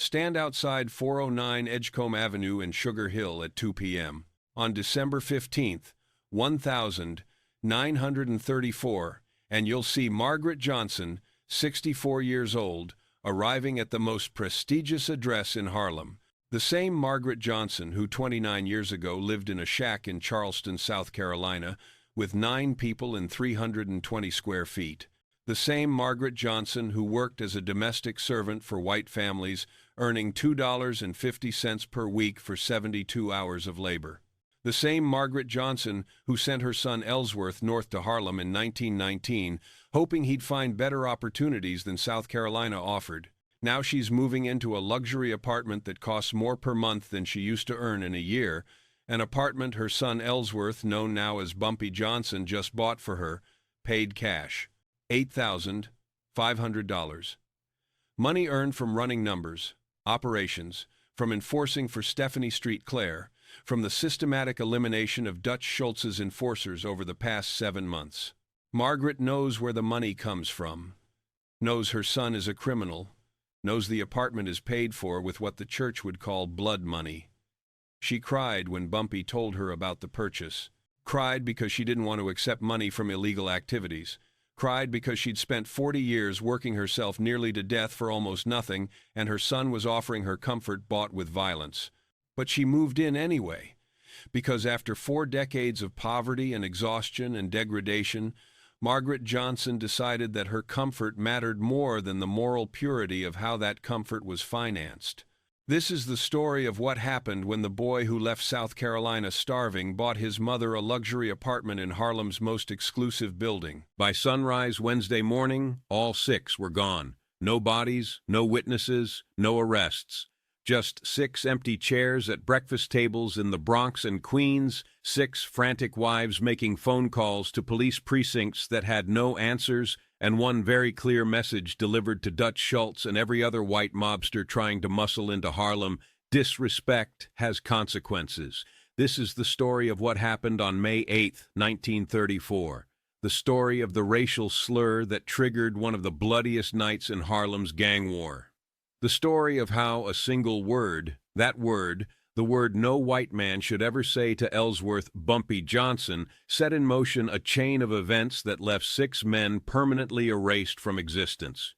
Stand outside 409 Edgecombe Avenue in Sugar Hill at 2 p.m. on December 15th, 1934, and you'll see Margaret Johnson, 64 years old, arriving at the most prestigious address in Harlem. The same Margaret Johnson who 29 years ago lived in a shack in Charleston, South Carolina, with 9 people and 320 square feet. The same Margaret Johnson who worked as a domestic servant for white families, earning $2.50 per week for 72 hours of labor. The same Margaret Johnson who sent her son Ellsworth north to Harlem in 1919, hoping he'd find better opportunities than South Carolina offered. Now she's moving into a luxury apartment that costs more per month than she used to earn in a year, an apartment her son Ellsworth, known now as Bumpy Johnson, just bought for her, paid cash. $8,500. Money earned from running numbers, operations, from enforcing for Stephanie Street Claire, from the systematic elimination of Dutch Schultz's enforcers over the past 7 months. Margaret knows where the money comes from, knows her son is a criminal, knows the apartment is paid for with what the church would call blood money. She cried when Bumpy told her about the purchase, cried because she didn't want to accept money from illegal activities, cried because she'd spent 40 years working herself nearly to death for almost nothing, and her son was offering her comfort bought with violence. But she moved in anyway, because after 4 decades of poverty and exhaustion and degradation, Margaret Johnson decided that her comfort mattered more than the moral purity of how that comfort was financed. This is the story of what happened when the boy who left South Carolina starving bought his mother a luxury apartment in Harlem's most exclusive building. By sunrise Wednesday morning, all 6 were gone. No bodies, no witnesses, no arrests. Just 6 empty chairs at breakfast tables in the Bronx and Queens, 6 frantic wives making phone calls to police precincts that had no answers, and one very clear message delivered to Dutch Schultz and every other white mobster trying to muscle into Harlem: disrespect has consequences. This is the story of what happened on May 8, 1934. The story of the racial slur that triggered one of the bloodiest nights in Harlem's gang war. The story of how a single word, that word, the word no white man should ever say to Ellsworth Bumpy Johnson, set in motion a chain of events that left 6 men permanently erased from existence.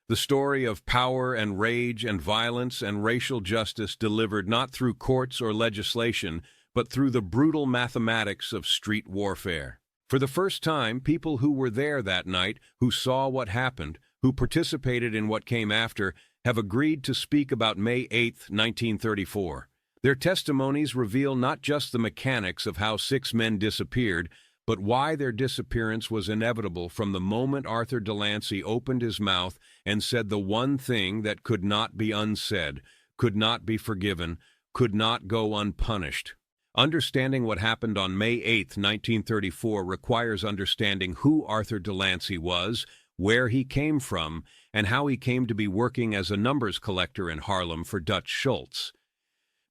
The story of power and rage and violence and racial justice delivered not through courts or legislation, but through the brutal mathematics of street warfare. For the first time, people who were there that night, who saw what happened, who participated in what came after, have agreed to speak about May 8, 1934. Their testimonies reveal not just the mechanics of how 6 men disappeared, but why their disappearance was inevitable from the moment Arthur Delancey opened his mouth and said the one thing that could not be unsaid, could not be forgiven, could not go unpunished. Understanding what happened on May 8, 1934 requires understanding who Arthur Delancey was, where he came from, and how he came to be working as a numbers collector in Harlem for Dutch Schultz.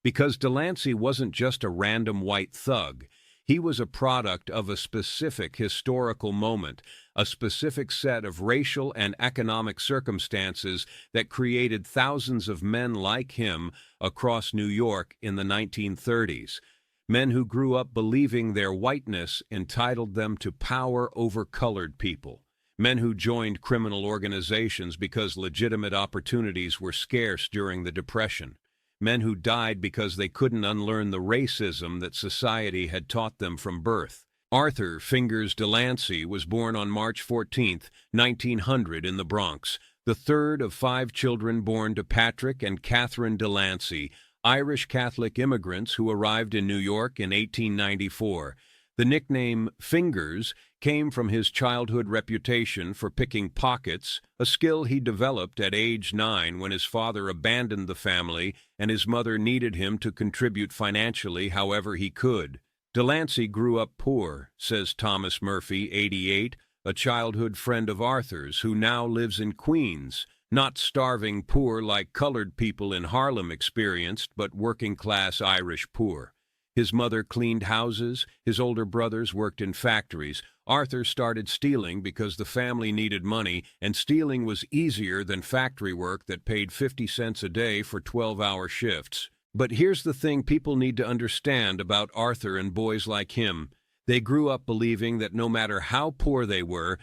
Because Delancey wasn't just a random white thug, he was a product of a specific historical moment, a specific set of racial and economic circumstances that created thousands of men like him across New York in the 1930s. Men who grew up believing their whiteness entitled them to power over colored people. Men who joined criminal organizations because legitimate opportunities were scarce during the Depression. Men who died because they couldn't unlearn the racism that society had taught them from birth. Arthur Fingers Delancey was born on March 14, 1900 in the Bronx, the third of 5 children born to Patrick and Catherine Delancey, Irish Catholic immigrants who arrived in New York in 1894. The nickname Fingers came from his childhood reputation for picking pockets, a skill he developed at age 9 when his father abandoned the family and his mother needed him to contribute financially however he could. Delancey grew up poor, says Thomas Murphy, 88, a childhood friend of Arthur's who now lives in Queens, not starving poor like colored people in Harlem experienced, but working-class Irish poor. His mother cleaned houses, his older brothers worked in factories. Arthur started stealing because the family needed money, and stealing was easier than factory work that paid 50 cents a day for 12-hour shifts. But here's the thing people need to understand about Arthur and boys like him. They grew up believing that no matter how poor they were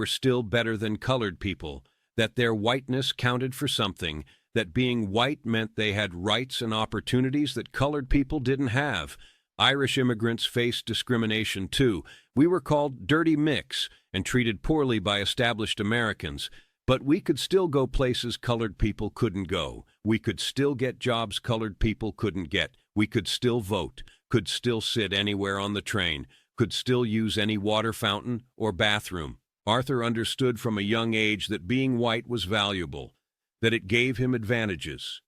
still better than colored people, that their whiteness counted for something, that being white meant they had rights and opportunities that colored people didn't have. Irish immigrants faced discrimination too. We were called dirty mix and treated poorly by established Americans. But we could still go places colored people couldn't go. We could still get jobs colored people couldn't get. We could still vote, could still sit anywhere on the train, could still use any water fountain or bathroom. Arthur understood from a young age that being white was valuable, that it gave him advantages.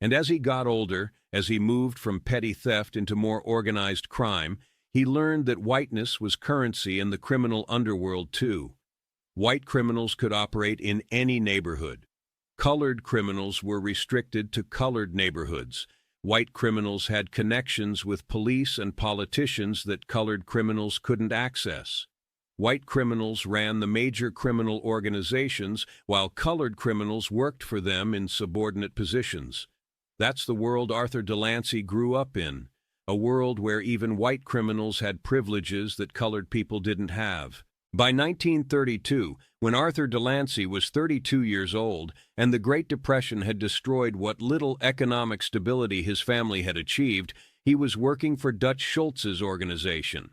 And as he got older, as he moved from petty theft into more organized crime, he learned that whiteness was currency in the criminal underworld too. White criminals could operate in any neighborhood. Colored criminals were restricted to colored neighborhoods. White criminals had connections with police and politicians that colored criminals couldn't access. White criminals ran the major criminal organizations, while colored criminals worked for them in subordinate positions. That's the world Arthur Delancey grew up in, a world where even white criminals had privileges that colored people didn't have. By 1932, when Arthur Delancey was 32 years old and the Great Depression had destroyed what little economic stability his family had achieved, he was working for Dutch Schultz's organization.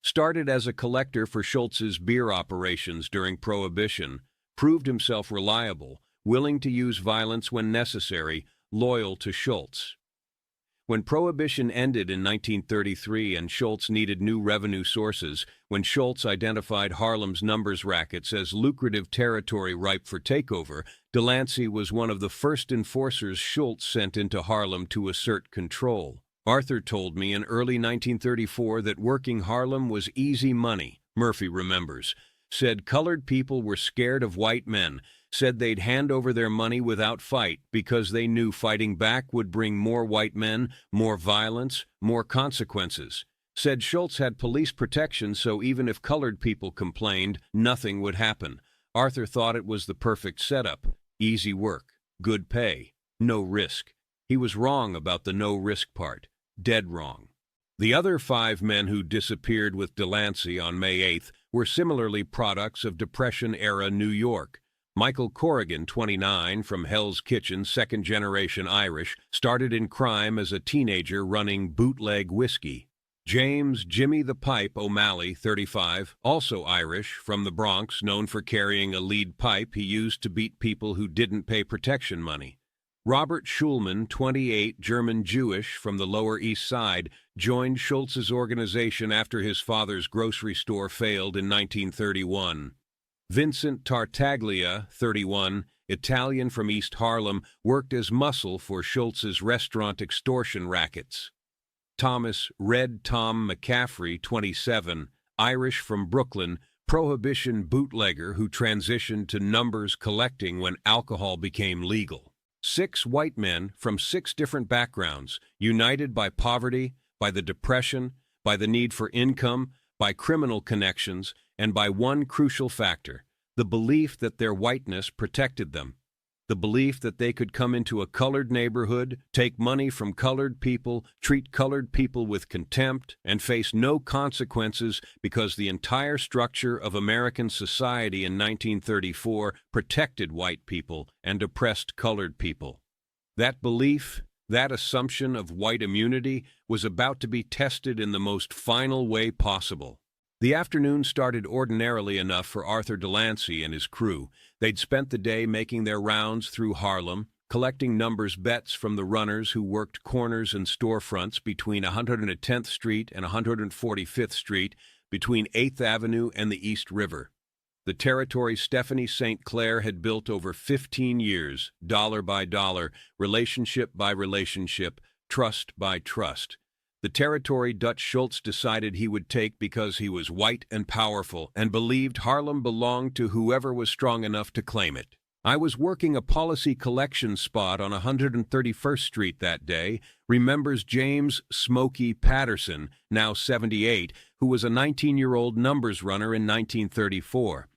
Started as a collector for Schultz's beer operations during Prohibition, proved himself reliable, willing to use violence when necessary, loyal to Schultz. When Prohibition ended in 1933 and Schultz needed new revenue sources, when Schultz identified Harlem's numbers rackets as lucrative territory ripe for takeover, Delancey was one of the first enforcers Schultz sent into Harlem to assert control. Arthur told me in early 1934 that working Harlem was easy money, Murphy remembers. Said colored people were scared of white men, said they'd hand over their money without fight because they knew fighting back would bring more white men, more violence, more consequences. Said Schultz had police protection, so even if colored people complained, nothing would happen. Arthur thought it was the perfect setup. Easy work, good pay, no risk. He was wrong about the no risk part. Dead wrong. The other 5 men who disappeared with Delancey on May 8th were similarly products of Depression-era New York. Michael Corrigan, 29, from Hell's Kitchen, second-generation Irish, started in crime as a teenager running bootleg whiskey. James "Jimmy the Pipe" O'Malley, 35, also Irish, from the Bronx, known for carrying a lead pipe he used to beat people who didn't pay protection money. Robert Schulman, 28, German Jewish, from the Lower East Side, joined Schultz's organization after his father's grocery store failed in 1931. Vincent Tartaglia, 31, Italian from East Harlem, worked as muscle for Schultz's restaurant extortion rackets. Thomas "Red Tom" McCaffrey, 27, Irish from Brooklyn, Prohibition bootlegger who transitioned to numbers collecting when alcohol became legal. 6 white men from 6 different backgrounds, united by poverty, by the Depression, by the need for income, by criminal connections, and by one crucial factor, the belief that their whiteness protected them. The belief that they could come into a colored neighborhood, take money from colored people, treat colored people with contempt, and face no consequences because the entire structure of American society in 1934 protected white people and oppressed colored people. That belief, that assumption of white immunity, was about to be tested in the most final way possible. The afternoon started ordinarily enough for Arthur Delancey and his crew. They'd spent the day making their rounds through Harlem, collecting numbers bets from the runners who worked corners and storefronts between 110th Street and 145th Street, between 8th Avenue and the East River. The territory Stephanie St. Clair had built over 15 years, dollar by dollar, relationship by relationship, trust by trust. The territory Dutch Schultz decided he would take because he was white and powerful and believed Harlem belonged to whoever was strong enough to claim it. I was working a policy collection spot on 131st Street that day, remembers James Smokey Patterson, now 78, who was a 19-year-old numbers runner in 1934.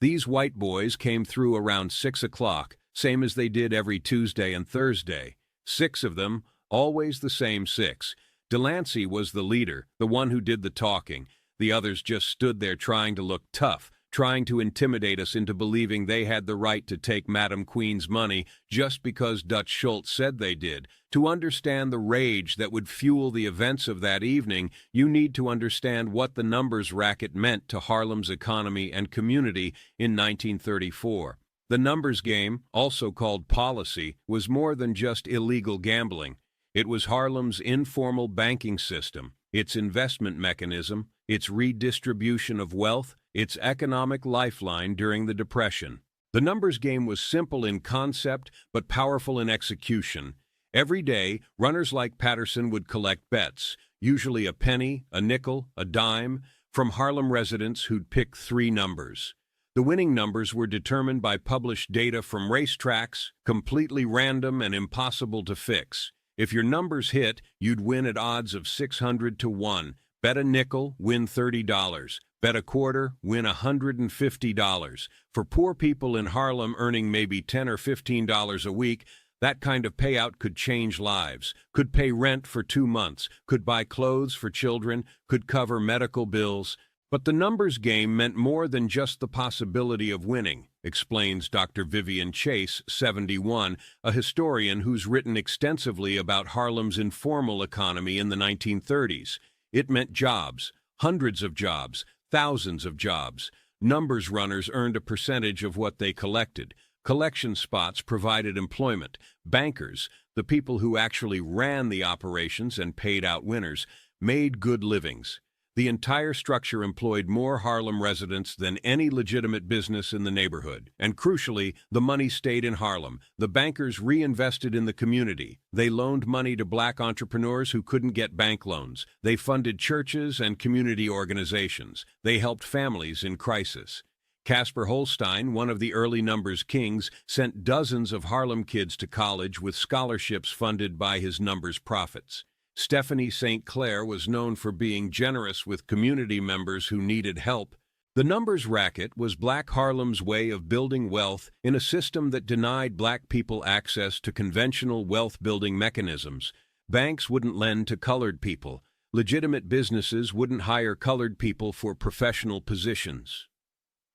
These white boys came through around 6 o'clock, same as they did every Tuesday and Thursday. 6 of them, always the same 6. Delancey was the leader, the one who did the talking. The others just stood there trying to look tough, trying to intimidate us into believing they had the right to take Madam Queen's money just because Dutch Schultz said they did. To understand the rage that would fuel the events of that evening, you need to understand what the numbers racket meant to Harlem's economy and community in 1934. The numbers game, also called policy, was more than just illegal gambling. It was Harlem's informal banking system, its investment mechanism, its redistribution of wealth, its economic lifeline during the Depression. The numbers game was simple in concept, but powerful in execution. Every day, runners like Patterson would collect bets, usually a penny, a nickel, a dime, from Harlem residents who'd pick 3 numbers. The winning numbers were determined by published data from racetracks, completely random and impossible to fix. If your numbers hit, you'd win at odds of 600 to 1. Bet a nickel, win $30. Bet a quarter, win $150. For poor people in Harlem earning maybe $10 or $15 a week, that kind of payout could change lives, could pay rent for 2 months, could buy clothes for children, could cover medical bills. But the numbers game meant more than just the possibility of winning, explains Dr. Vivian Chase, 71, a historian who's written extensively about Harlem's informal economy in the 1930s. It meant jobs, hundreds of jobs, thousands of jobs. Numbers runners earned a percentage of what they collected. Collection spots provided employment. Bankers, the people who actually ran the operations and paid out winners, made good livings. The entire structure employed more Harlem residents than any legitimate business in the neighborhood. And crucially, the money stayed in Harlem. The bankers reinvested in the community. They loaned money to black entrepreneurs who couldn't get bank loans. They funded churches and community organizations. They helped families in crisis. Casper Holstein, one of the early numbers kings, sent dozens of Harlem kids to college with scholarships funded by his numbers profits. Stephanie St. Clair was known for being generous with community members who needed help. The numbers racket was Black Harlem's way of building wealth in a system that denied black people access to conventional wealth-building mechanisms. Banks wouldn't lend to colored people. Legitimate businesses wouldn't hire colored people for professional positions.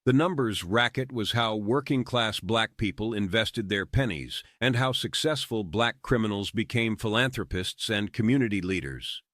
The numbers racket was how working-class black people invested their pennies and how successful black criminals became philanthropists and community leaders.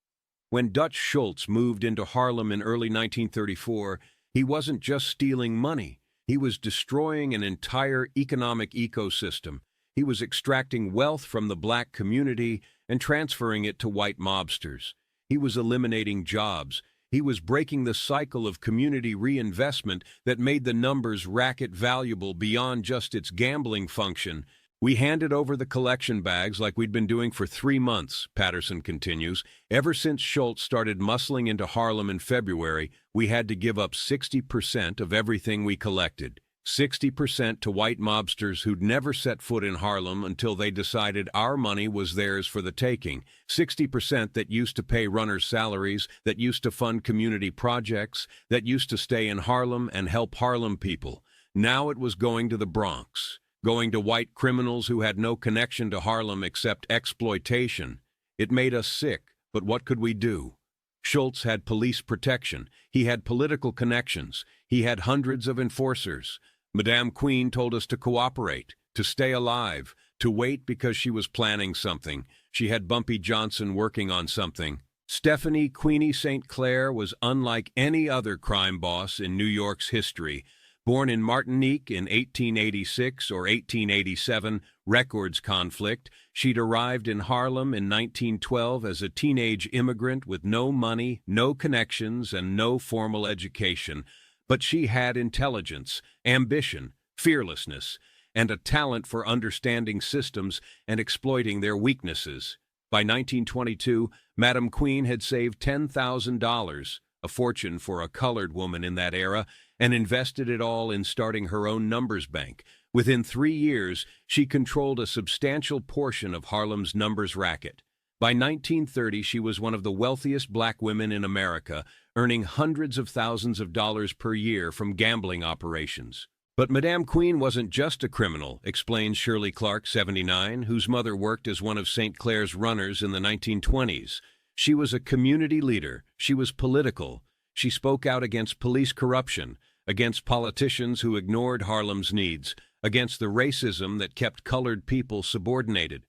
When Dutch Schultz moved into Harlem in early 1934, he wasn't just stealing money. He was destroying an entire economic ecosystem. He was extracting wealth from the black community and transferring it to white mobsters. He was eliminating jobs. He was breaking the cycle of community reinvestment that made the numbers racket valuable beyond just its gambling function. We handed over the collection bags like we'd been doing for 3 months, Patterson continues. Ever since Schultz started muscling into Harlem in February, we had to give up 60% of everything we collected. 60% to white mobsters who'd never set foot in Harlem until they decided our money was theirs for the taking. 60% that used to pay runners' salaries, that used to fund community projects, that used to stay in Harlem and help Harlem people. Now it was going to the Bronx, going to white criminals who had no connection to Harlem except exploitation. It made us sick, but what could we do? Schultz had police protection. He had political connections. He had hundreds of enforcers. Madame Queen told us to cooperate, to stay alive, to wait because she was planning something. She had Bumpy Johnson working on something. Stephanie Queenie St. Clair was unlike any other crime boss in New York's history. Born in Martinique in 1886 or 1887, records conflict, she'd arrived in Harlem in 1912 as a teenage immigrant with no money, no connections, and no formal education. But she had intelligence, ambition, fearlessness, and a talent for understanding systems and exploiting their weaknesses. By 1922, Madam Queen had saved $10,000, a fortune for a colored woman in that era, and invested it all in starting her own numbers bank. Within 3 years, she controlled a substantial portion of Harlem's numbers racket. By 1930, she was one of the wealthiest black women in America, earning hundreds of thousands of dollars per year from gambling operations. But Madame Queen wasn't just a criminal, explains Shirley Clark, 79, whose mother worked as one of St. Clair's runners in the 1920s. She was a community leader. She was political. She spoke out against police corruption, against politicians who ignored Harlem's needs, against the racism that kept colored people subordinated.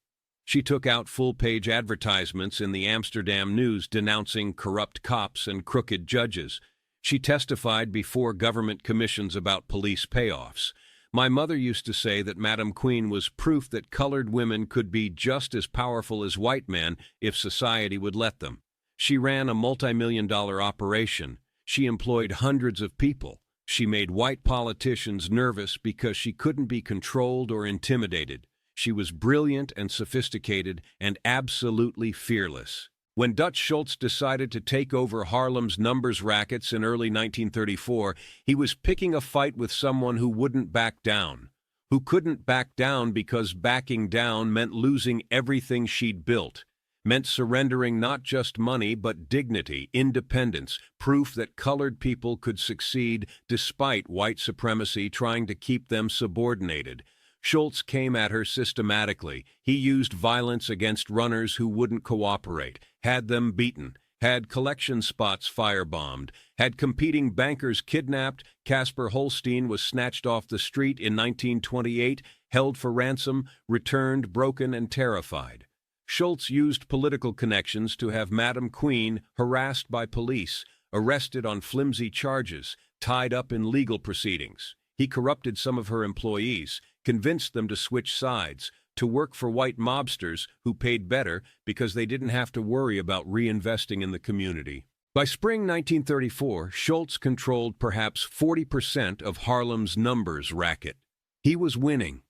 She took out full-page advertisements in the Amsterdam News denouncing corrupt cops and crooked judges. She testified before government commissions about police payoffs. My mother used to say that Madame Queen was proof that colored women could be just as powerful as white men if society would let them. She ran a multi-million-dollar operation. She employed hundreds of people. She made white politicians nervous because she couldn't be controlled or intimidated. She was brilliant and sophisticated and absolutely fearless. When Dutch Schultz decided to take over Harlem's numbers rackets in early 1934, he was picking a fight with someone who wouldn't back down, who couldn't back down because backing down meant losing everything she'd built, meant surrendering not just money but dignity, independence, proof that colored people could succeed despite white supremacy trying to keep them subordinated. Schultz came at her systematically. He used violence against runners who wouldn't cooperate, had them beaten, had collection spots firebombed, had competing bankers kidnapped. Casper Holstein was snatched off the street in 1928, held for ransom, returned broken and terrified. Schultz used political connections to have Madame Queen harassed by police, arrested on flimsy charges, tied up in legal proceedings. He corrupted some of her employees, convinced them to switch sides, to work for white mobsters who paid better because they didn't have to worry about reinvesting in the community. By spring 1934, Schultz controlled perhaps 40% of Harlem's numbers racket. He was winning,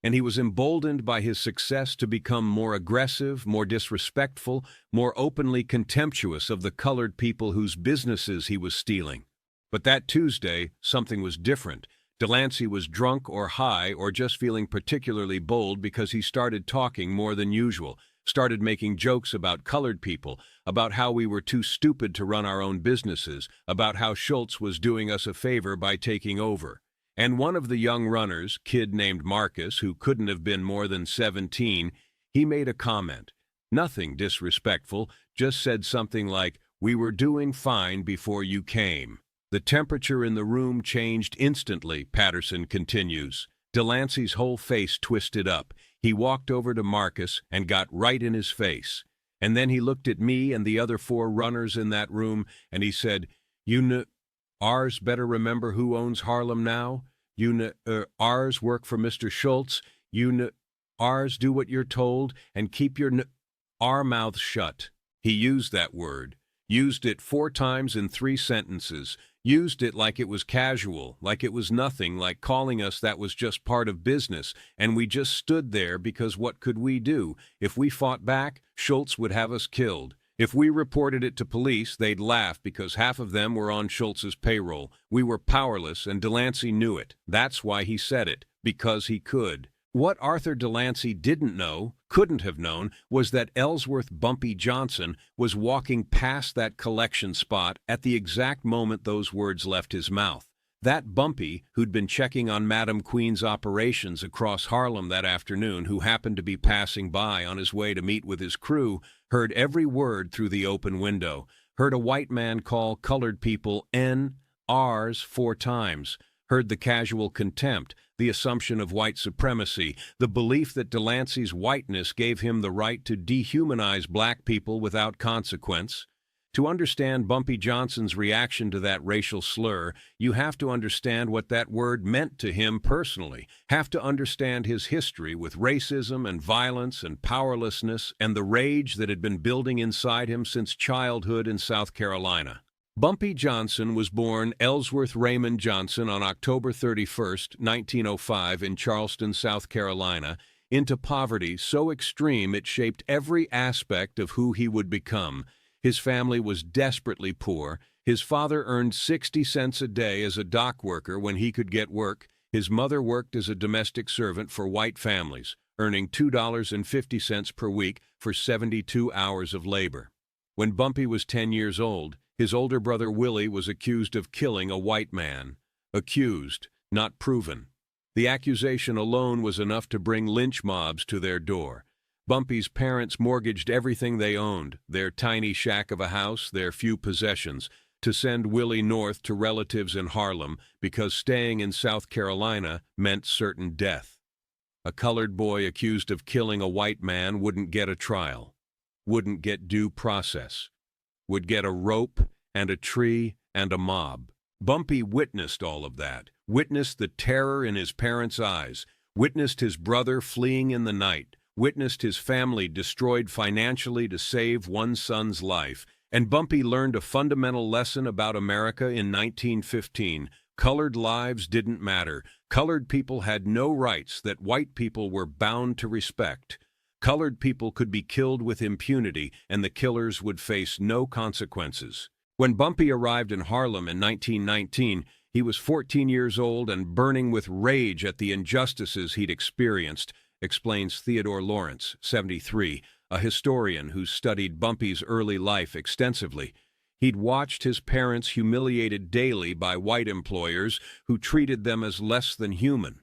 and he was emboldened by his success to become more aggressive, more disrespectful, more openly contemptuous of the colored people whose businesses he was stealing. But that Tuesday, something was different. Delancey was drunk or high or just feeling particularly bold because he started talking more than usual, started making jokes about colored people, about how we were too stupid to run our own businesses, about how Schultz was doing us a favor by taking over. And one of the young runners, kid named Marcus, who couldn't have been more than 17, he made a comment. Nothing disrespectful, just said something like, "We were doing fine before you came." The temperature in the room changed instantly, Patterson continues. Delancey's whole face twisted up. He walked over to Marcus and got right in his face. And then he looked at me and the other 4 runners in that room, and he said, "Ours better remember who owns Harlem now. Ours work for Mr. Schultz. Ours do what you're told and keep our mouths shut." He used that word. Used it 4 times in 3 sentences. Used it like it was casual, like it was nothing, like calling us that was just part of business, and we just stood there because what could we do? If we fought back, Schultz would have us killed. If we reported it to police, they'd laugh because half of them were on Schultz's payroll. We were powerless, and Delancey knew it. That's why he said it, because he could. What Arthur Delancey didn't know, couldn't have known, was that Ellsworth Bumpy Johnson was walking past that collection spot at the exact moment those words left his mouth. That Bumpy, who'd been checking on Madame Queen's operations across Harlem that afternoon, who happened to be passing by on his way to meet with his crew, heard every word through the open window, heard a white man call colored people N.Rs 4 times, heard the casual contempt, the assumption of white supremacy, the belief that Delancey's whiteness gave him the right to dehumanize black people without consequence. To understand Bumpy Johnson's reaction to that racial slur, you have to understand what that word meant to him personally, have to understand his history with racism and violence and powerlessness and the rage that had been building inside him since childhood in South Carolina. Bumpy Johnson was born Ellsworth Raymond Johnson on October 31, 1905 in Charleston, South Carolina, into poverty so extreme it shaped every aspect of who he would become. His family was desperately poor. His father earned 60 cents a day as a dock worker when he could get work. His mother worked as a domestic servant for white families, earning $2.50 per week for 72 hours of labor. When Bumpy was 10 years old, his older brother Willie was accused of killing a white man. Accused, not proven. The accusation alone was enough to bring lynch mobs to their door. Bumpy's parents mortgaged everything they owned, their tiny shack of a house, their few possessions, to send Willie north to relatives in Harlem because staying in South Carolina meant certain death. A colored boy accused of killing a white man wouldn't get a trial, wouldn't get due process, would get a rope and a tree and a mob. Bumpy witnessed all of that, witnessed the terror in his parents' eyes, witnessed his brother fleeing in the night, witnessed his family destroyed financially to save one son's life, and Bumpy learned a fundamental lesson about America in 1915. Colored lives didn't matter. Colored people had no rights that white people were bound to respect. Colored people could be killed with impunity, and the killers would face no consequences. When Bumpy arrived in Harlem in 1919, he was 14 years old and burning with rage at the injustices he'd experienced, explains Theodore Lawrence, 73, a historian who studied Bumpy's early life extensively. He'd watched his parents humiliated daily by white employers who treated them as less than human.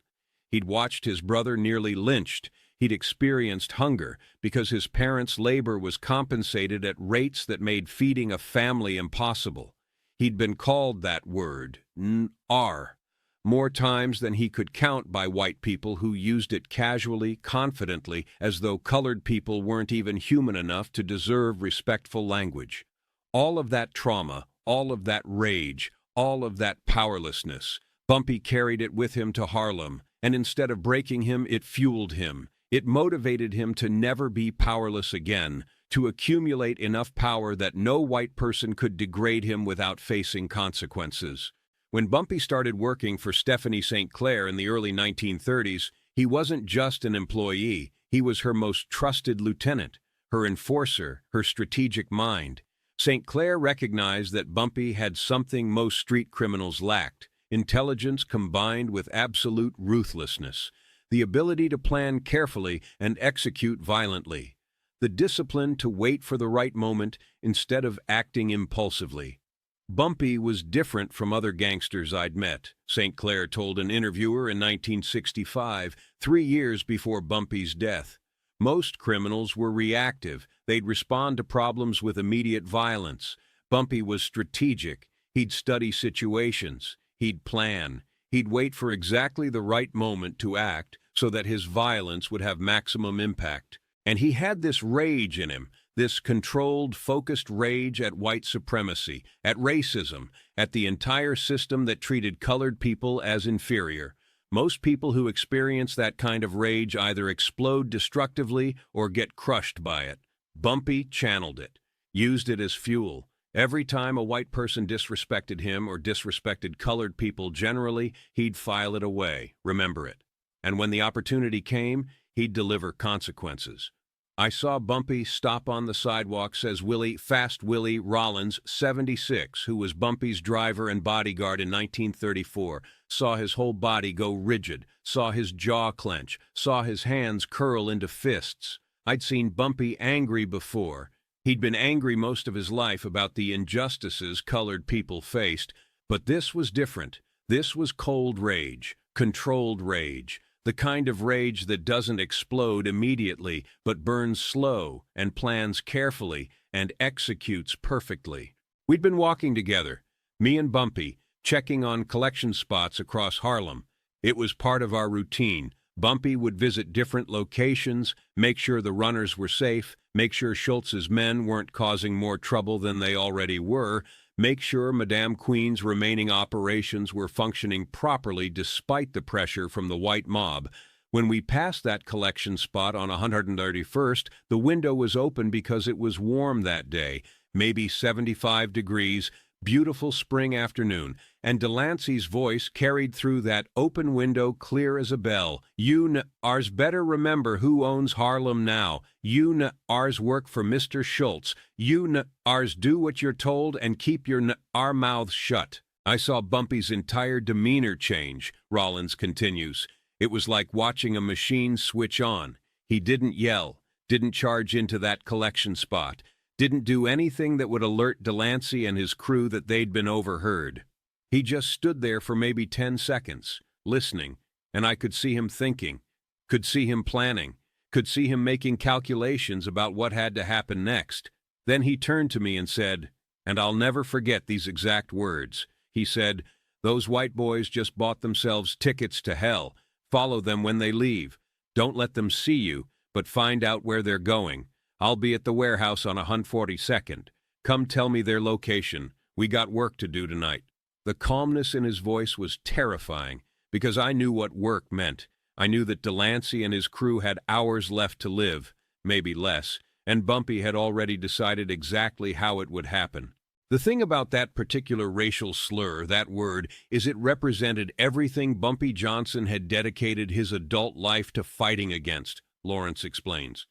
He'd watched his brother nearly lynched. He'd experienced hunger because his parents' labor was compensated at rates that made feeding a family impossible. He'd been called that word, N-R, more times than he could count by white people who used it casually, confidently, as though colored people weren't even human enough to deserve respectful language. All of that trauma, all of that rage, all of that powerlessness, Bumpy carried it with him to Harlem, and instead of breaking him, it fueled him. It motivated him to never be powerless again, to accumulate enough power that no white person could degrade him without facing consequences. When Bumpy started working for Stephanie St. Clair in the early 1930s, he wasn't just an employee, he was her most trusted lieutenant, her enforcer, her strategic mind. St. Clair recognized that Bumpy had something most street criminals lacked: intelligence combined with absolute ruthlessness, the ability to plan carefully and execute violently, the discipline to wait for the right moment instead of acting impulsively. Bumpy was different from other gangsters I'd met, St. Clair told an interviewer in 1965, 3 years before Bumpy's death. Most criminals were reactive. They'd respond to problems with immediate violence. Bumpy was strategic. He'd study situations. He'd plan. He'd wait for exactly the right moment to act so that his violence would have maximum impact. And he had this rage in him, this controlled, focused rage at white supremacy, at racism, at the entire system that treated colored people as inferior. Most people who experience that kind of rage either explode destructively or get crushed by it. Bumpy channeled it, used it as fuel. Every time a white person disrespected him or disrespected colored people generally, he'd file it away, remember it. And when the opportunity came, he'd deliver consequences. I saw Bumpy stop on the sidewalk, says Fast Willie Rollins, 76, who was Bumpy's driver and bodyguard in 1934, saw his whole body go rigid, saw his jaw clench, saw his hands curl into fists. I'd seen Bumpy angry before. He'd been angry most of his life about the injustices colored people faced, but this was different. This was cold rage, controlled rage. The kind of rage that doesn't explode immediately, but burns slow and plans carefully and executes perfectly. We'd been walking together, me and Bumpy, checking on collection spots across Harlem. It was part of our routine. Bumpy would visit different locations, make sure the runners were safe, make sure Schultz's men weren't causing more trouble than they already were, make sure Madame Queen's remaining operations were functioning properly despite the pressure from the white mob. When we passed that collection spot on 131st, the window was open because it was warm that day, maybe 75 degrees, beautiful spring afternoon, and Delancey's voice carried through that open window clear as a bell. You ours better remember who owns Harlem now. You ours work for Mr. Schultz. You ours do what you're told and keep your our mouths shut. I saw Bumpy's entire demeanor change, Rollins continues. It was like watching a machine switch on. He didn't yell, didn't charge into that collection spot, didn't do anything that would alert Delancey and his crew that they'd been overheard. He just stood there for maybe 10 seconds, listening, and I could see him thinking, could see him planning, could see him making calculations about what had to happen next. Then he turned to me and said, and I'll never forget these exact words. He said, "Those white boys just bought themselves tickets to hell. Follow them when they leave. Don't let them see you, but find out where they're going. I'll be at the warehouse on 142nd. Come tell me their location. We got work to do tonight." The calmness in his voice was terrifying, because I knew what work meant. I knew that Delancey and his crew had hours left to live, maybe less, and Bumpy had already decided exactly how it would happen. The thing about that particular racial slur, that word, is it represented everything Bumpy Johnson had dedicated his adult life to fighting against, Lawrence explains.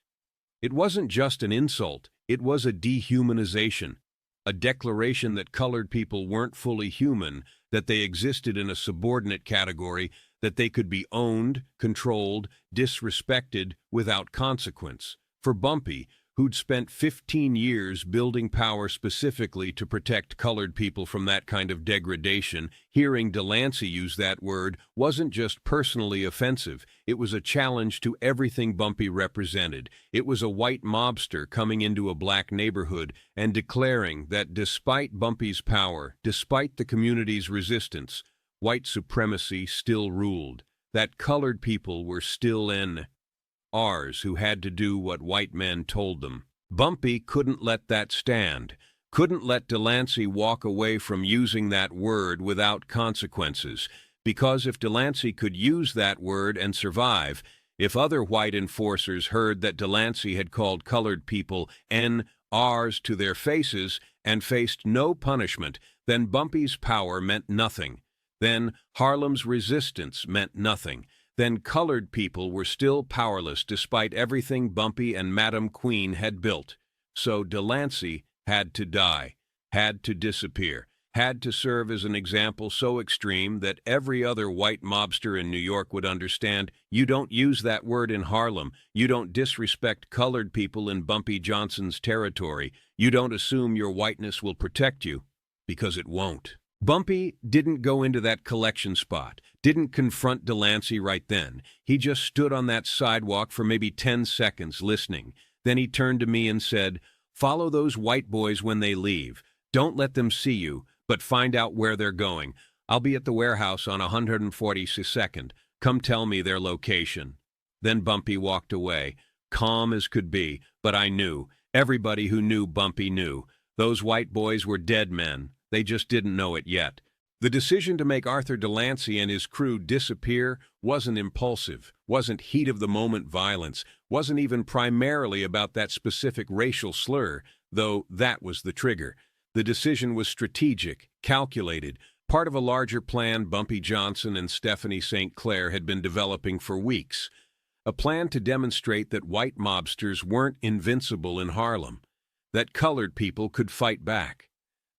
It wasn't just an insult, it was a dehumanization, a declaration that colored people weren't fully human, that they existed in a subordinate category, that they could be owned, controlled, disrespected without consequence. For Bumpy, who'd spent 15 years building power specifically to protect colored people from that kind of degradation, hearing Delancey use that word wasn't just personally offensive. It was a challenge to everything Bumpy represented. It was a white mobster coming into a black neighborhood and declaring that despite Bumpy's power, despite the community's resistance, white supremacy still ruled, that colored people were still ours who had to do what white men told them. Bumpy couldn't let that stand, couldn't let Delancey walk away from using that word without consequences, because if Delancey could use that word and survive, if other white enforcers heard that Delancey had called colored people ours to their faces and faced no punishment, then Bumpy's power meant nothing. Then Harlem's resistance meant nothing. Then colored people were still powerless despite everything Bumpy and Madam Queen had built. So Delancey had to die, had to disappear, had to serve as an example so extreme that every other white mobster in New York would understand, you don't use that word in Harlem, you don't disrespect colored people in Bumpy Johnson's territory, you don't assume your whiteness will protect you, because it won't. Bumpy didn't go into that collection spot, didn't confront Delancey right then. He just stood on that sidewalk for maybe 10 seconds listening. Then he turned to me and said, "Follow those white boys when they leave. Don't let them see you, but find out where they're going. I'll be at the warehouse on 142nd. Come tell me their location." Then Bumpy walked away, calm as could be, but I knew. Everybody who knew Bumpy knew. Those white boys were dead men. They just didn't know it yet. The decision to make Arthur Delancey and his crew disappear wasn't impulsive, wasn't heat-of-the-moment violence, wasn't even primarily about that specific racial slur, though that was the trigger. The decision was strategic, calculated, part of a larger plan Bumpy Johnson and Stephanie St. Clair had been developing for weeks. A plan to demonstrate that white mobsters weren't invincible in Harlem, that colored people could fight back.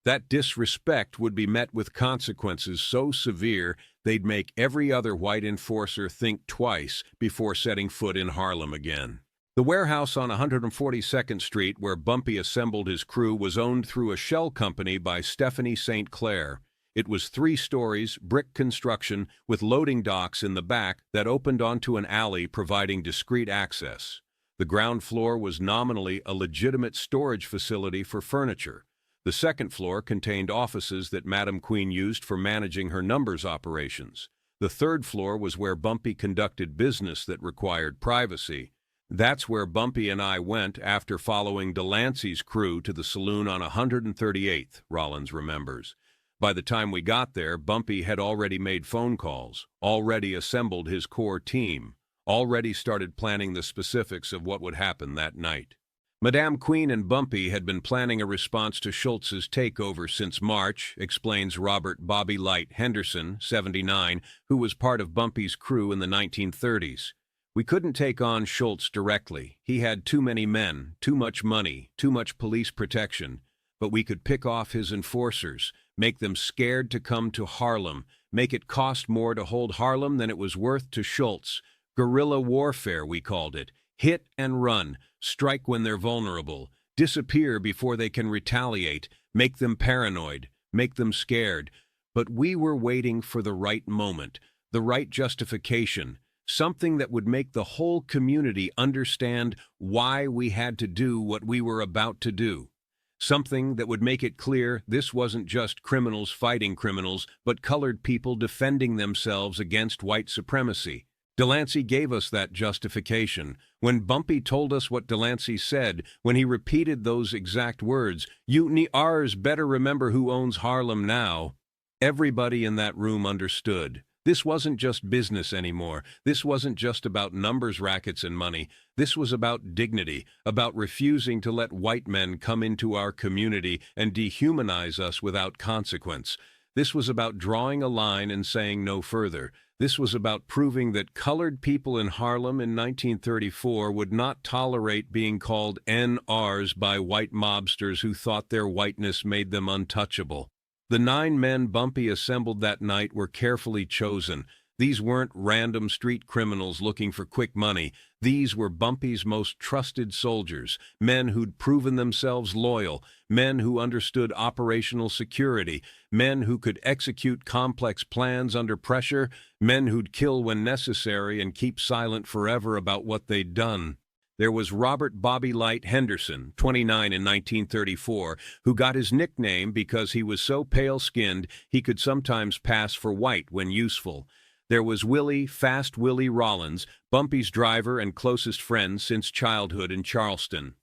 That disrespect would be met with consequences so severe they'd make every other white enforcer think twice before setting foot in Harlem again. The warehouse on 142nd Street where Bumpy assembled his crew was owned through a shell company by Stephanie St. Clair. It was 3 stories, brick construction, with loading docks in the back that opened onto an alley providing discreet access. The ground floor was nominally a legitimate storage facility for furniture. The second floor contained offices that Madam Queen used for managing her numbers operations. The third floor was where Bumpy conducted business that required privacy. That's where Bumpy and I went after following Delancey's crew to the saloon on 138th, Rollins remembers. By the time we got there, Bumpy had already made phone calls, already assembled his core team, already started planning the specifics of what would happen that night. Madame Queen and Bumpy had been planning a response to Schultz's takeover since March, explains Robert Bobby Light Henderson, 79, who was part of Bumpy's crew in the 1930s. "We couldn't take on Schultz directly. He had too many men, too much money, too much police protection. but we could pick off his enforcers, make them scared to come to Harlem, make it cost more to hold Harlem than it was worth to Schultz. Guerrilla warfare, we called it. Hit and run, strike when they're vulnerable, disappear before they can retaliate, make them paranoid, make them scared. But we were waiting for the right moment, the right justification, something that would make the whole community understand why we had to do what we were about to do. Something that would make it clear this wasn't just criminals fighting criminals, but colored people defending themselves against white supremacy. Delancey gave us that justification. When Bumpy told us what Delancey said, when he repeated those exact words, "You ours better remember who owns Harlem now," everybody in that room understood. This wasn't just business anymore. This wasn't just about numbers, rackets, and money. This was about dignity, about refusing to let white men come into our community and dehumanize us without consequence. This was about drawing a line and saying no further. This was about proving that colored people in Harlem in 1934 would not tolerate being called NRs by white mobsters who thought their whiteness made them untouchable. The 9 men Bumpy assembled that night were carefully chosen. These weren't random street criminals looking for quick money. These were Bumpy's most trusted soldiers, men who'd proven themselves loyal, men who understood operational security, men who could execute complex plans under pressure, men who'd kill when necessary and keep silent forever about what they'd done. There was Robert "Bobby Light" Henderson, 29 in 1934, who got his nickname because he was so pale-skinned he could sometimes pass for white when useful. There was Willie "Fast Willie" Rollins, Bumpy's driver and closest friend since childhood in Charleston.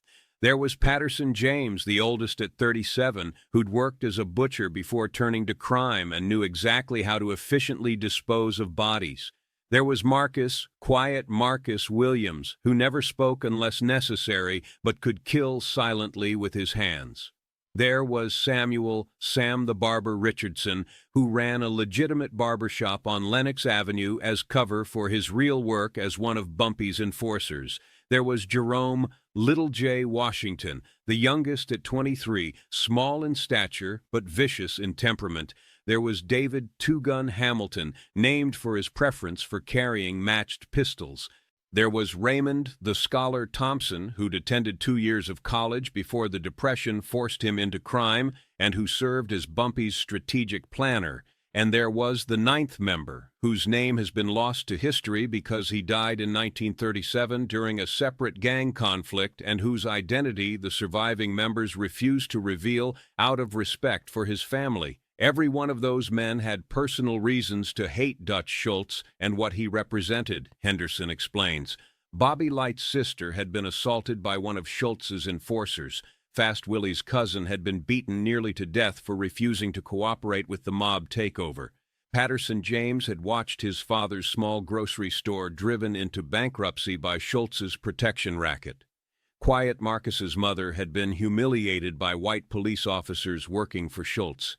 There was Patterson James, the oldest at 37, who'd worked as a butcher before turning to crime and knew exactly how to efficiently dispose of bodies. There was Marcus, quiet Marcus Williams, who never spoke unless necessary, but could kill silently with his hands. There was Samuel "Sam the Barber" Richardson, who ran a legitimate barbershop on Lenox Avenue as cover for his real work as one of Bumpy's enforcers. There was Jerome "Little J" Washington, the youngest at 23, small in stature but vicious in temperament. There was David "Two-Gun" Hamilton, named for his preference for carrying matched pistols. There was Raymond "the Scholar" Thompson, who'd attended 2 years of college before the Depression forced him into crime and who served as Bumpy's strategic planner. And there was the 9th member, whose name has been lost to history because he died in 1937 during a separate gang conflict and whose identity the surviving members refused to reveal out of respect for his family. Every one of those men had personal reasons to hate Dutch Schultz and what he represented, Henderson explains. Bobby Light's sister had been assaulted by one of Schultz's enforcers. Fast Willie's cousin had been beaten nearly to death for refusing to cooperate with the mob takeover. Patterson James had watched his father's small grocery store driven into bankruptcy by Schultz's protection racket. Quiet Marcus's mother had been humiliated by white police officers working for Schultz.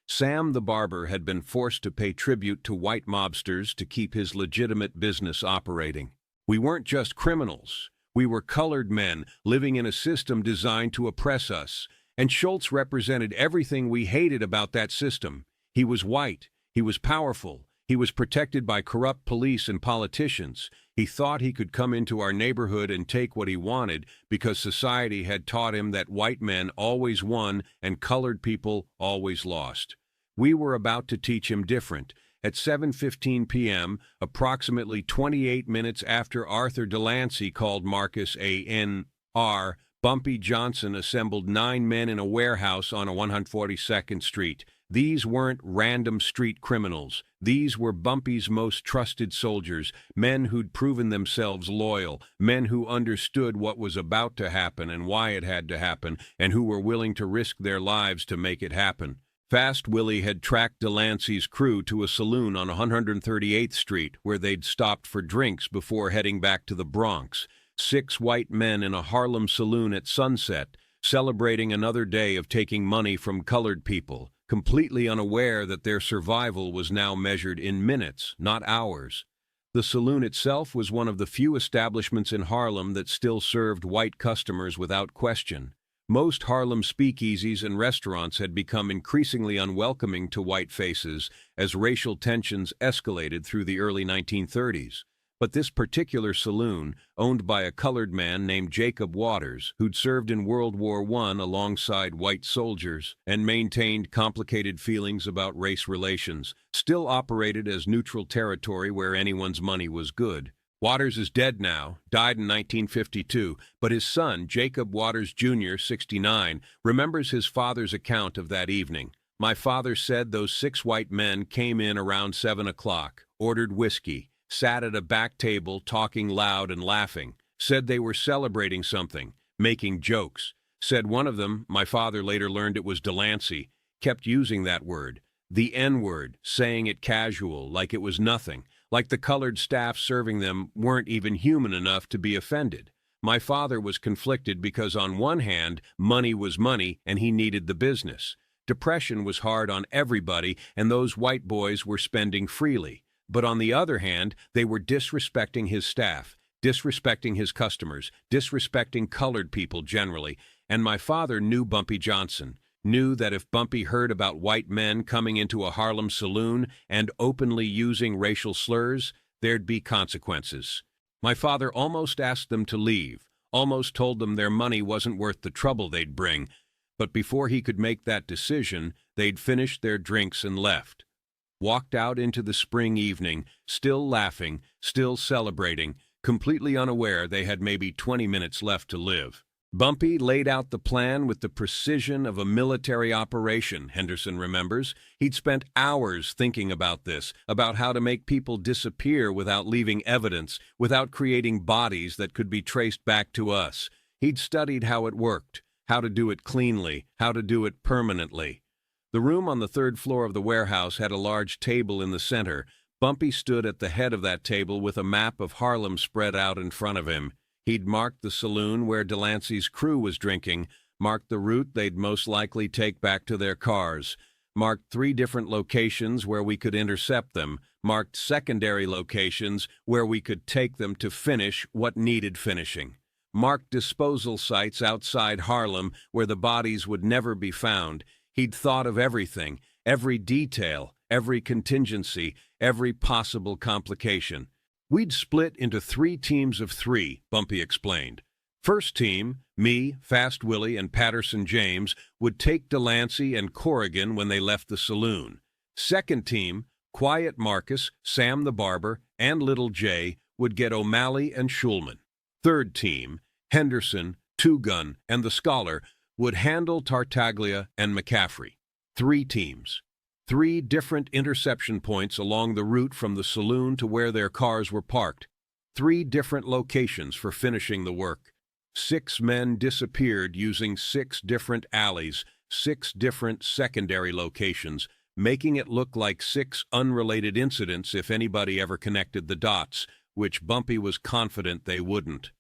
Sam the Barber had been forced to pay tribute to white mobsters to keep his legitimate business operating. We weren't just criminals. We were colored men living in a system designed to oppress us, and Schultz represented everything we hated about that system. He was white, he was powerful, he was protected by corrupt police and politicians. He thought he could come into our neighborhood and take what he wanted because society had taught him that white men always won and colored people always lost. We were about to teach him different. At 7:15 p.m., approximately 28 minutes after Arthur Delancey called Marcus a N.R., Bumpy Johnson assembled 9 men in a warehouse on 142nd Street. These weren't random street criminals. These were Bumpy's most trusted soldiers, men who'd proven themselves loyal, men who understood what was about to happen and why it had to happen, and who were willing to risk their lives to make it happen. Fast Willie had tracked Delancey's crew to a saloon on 138th Street where they'd stopped for drinks before heading back to the Bronx. 6 white men in a Harlem saloon at sunset, celebrating another day of taking money from colored people, completely unaware that their survival was now measured in minutes, not hours. The saloon itself was one of the few establishments in Harlem that still served white customers without question. Most Harlem speakeasies and restaurants had become increasingly unwelcoming to white faces as racial tensions escalated through the early 1930s. But this particular saloon, owned by a colored man named Jacob Waters, who'd served in World War I alongside white soldiers and maintained complicated feelings about race relations, still operated as neutral territory where anyone's money was good. Waters is dead now, died in 1952, but his son, Jacob Waters Jr., 69, remembers his father's account of that evening. "My father said those 6 white men came in around 7 o'clock, ordered whiskey, sat at a back table talking loud and laughing, said they were celebrating something, making jokes. Said one of them, my father later learned it was Delancey, kept using that word, the N-word, saying it casual, like it was nothing, like the colored staff serving them weren't even human enough to be offended. My father was conflicted because on one hand, money was money and he needed the business. Depression was hard on everybody and those white boys were spending freely. But on the other hand, they were disrespecting his staff, disrespecting his customers, disrespecting colored people generally, and my father knew Bumpy Johnson, knew that if Bumpy heard about white men coming into a Harlem saloon and openly using racial slurs, there'd be consequences. My father almost asked them to leave, almost told them their money wasn't worth the trouble they'd bring, but before he could make that decision, they'd finished their drinks and left. Walked out into the spring evening, still laughing, still celebrating, completely unaware they had maybe 20 minutes left to live. Bumpy laid out the plan with the precision of a military operation, Henderson remembers. He'd spent hours thinking about this, about how to make people disappear without leaving evidence, without creating bodies that could be traced back to us. He'd studied how it worked, how to do it cleanly, how to do it permanently. The room on the 3rd floor of the warehouse had a large table in the center. Bumpy stood at the head of that table with a map of Harlem spread out in front of him. He'd marked the saloon where Delancey's crew was drinking, marked the route they'd most likely take back to their cars, marked 3 different locations where we could intercept them, marked secondary locations where we could take them to finish what needed finishing, marked disposal sites outside Harlem where the bodies would never be found. He'd thought of everything, every detail, every contingency, every possible complication. We'd split into 3 teams of 3, Bumpy explained. First team, me, Fast Willie, and Patterson James, would take Delancey and Corrigan when they left the saloon. Second team, Quiet Marcus, Sam the Barber, and Little J, would get O'Malley and Schulman. Third team, Henderson, Two Gun, and the Scholar, would handle Tartaglia and McCaffrey. 3 teams. 3 different interception points along the route from the saloon to where their cars were parked. 3 different locations for finishing the work. 6 men disappeared using 6 different alleys, 6 different secondary locations, making it look like 6 unrelated incidents if anybody ever connected the dots, which Bumpy was confident they wouldn't.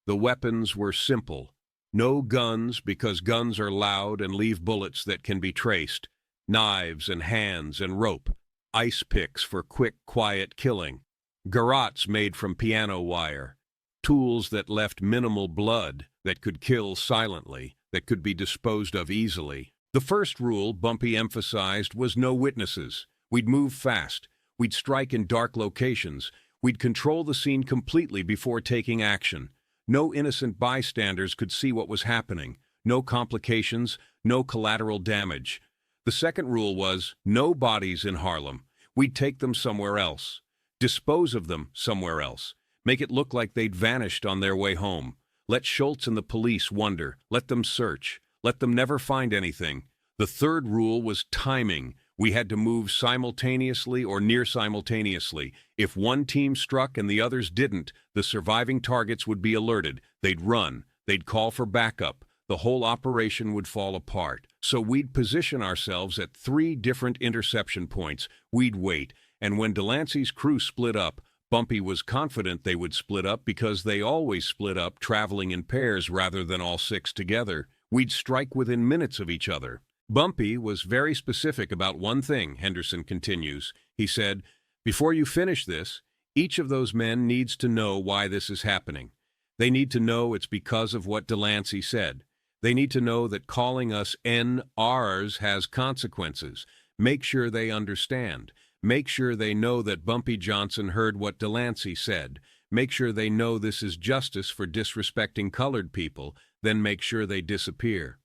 The weapons were simple. No guns, because guns are loud and leave bullets that can be traced. Knives and hands and rope. Ice picks for quick, quiet killing. Garrots made from piano wire. Tools that left minimal blood, that could kill silently, that could be disposed of easily. The first rule, Bumpy emphasized, was no witnesses. We'd move fast. We'd strike in dark locations. We'd control the scene completely before taking action. No innocent bystanders could see what was happening. No complications, no collateral damage. The second rule was no bodies in Harlem. We'd take them somewhere else. Dispose of them somewhere else. Make it look like they'd vanished on their way home. Let Schultz and the police wonder. Let them search. Let them never find anything. The third rule was timing. We had to move simultaneously or near simultaneously. If one team struck and the others didn't, the surviving targets would be alerted. They'd run. They'd call for backup. The whole operation would fall apart. So we'd position ourselves at 3 different interception points. We'd wait. And when Delancey's crew split up, Bumpy was confident they would split up because they always split up, traveling in pairs rather than all 6 together. We'd strike within minutes of each other. Bumpy was very specific about one thing, Henderson continues. He said, before you finish this, each of those men needs to know why this is happening. They need to know it's because of what Delancey said. They need to know that calling us NRs has consequences. Make sure they understand. Make sure they know that Bumpy Johnson heard what Delancey said. Make sure they know this is justice for disrespecting colored people. Then make sure they disappear.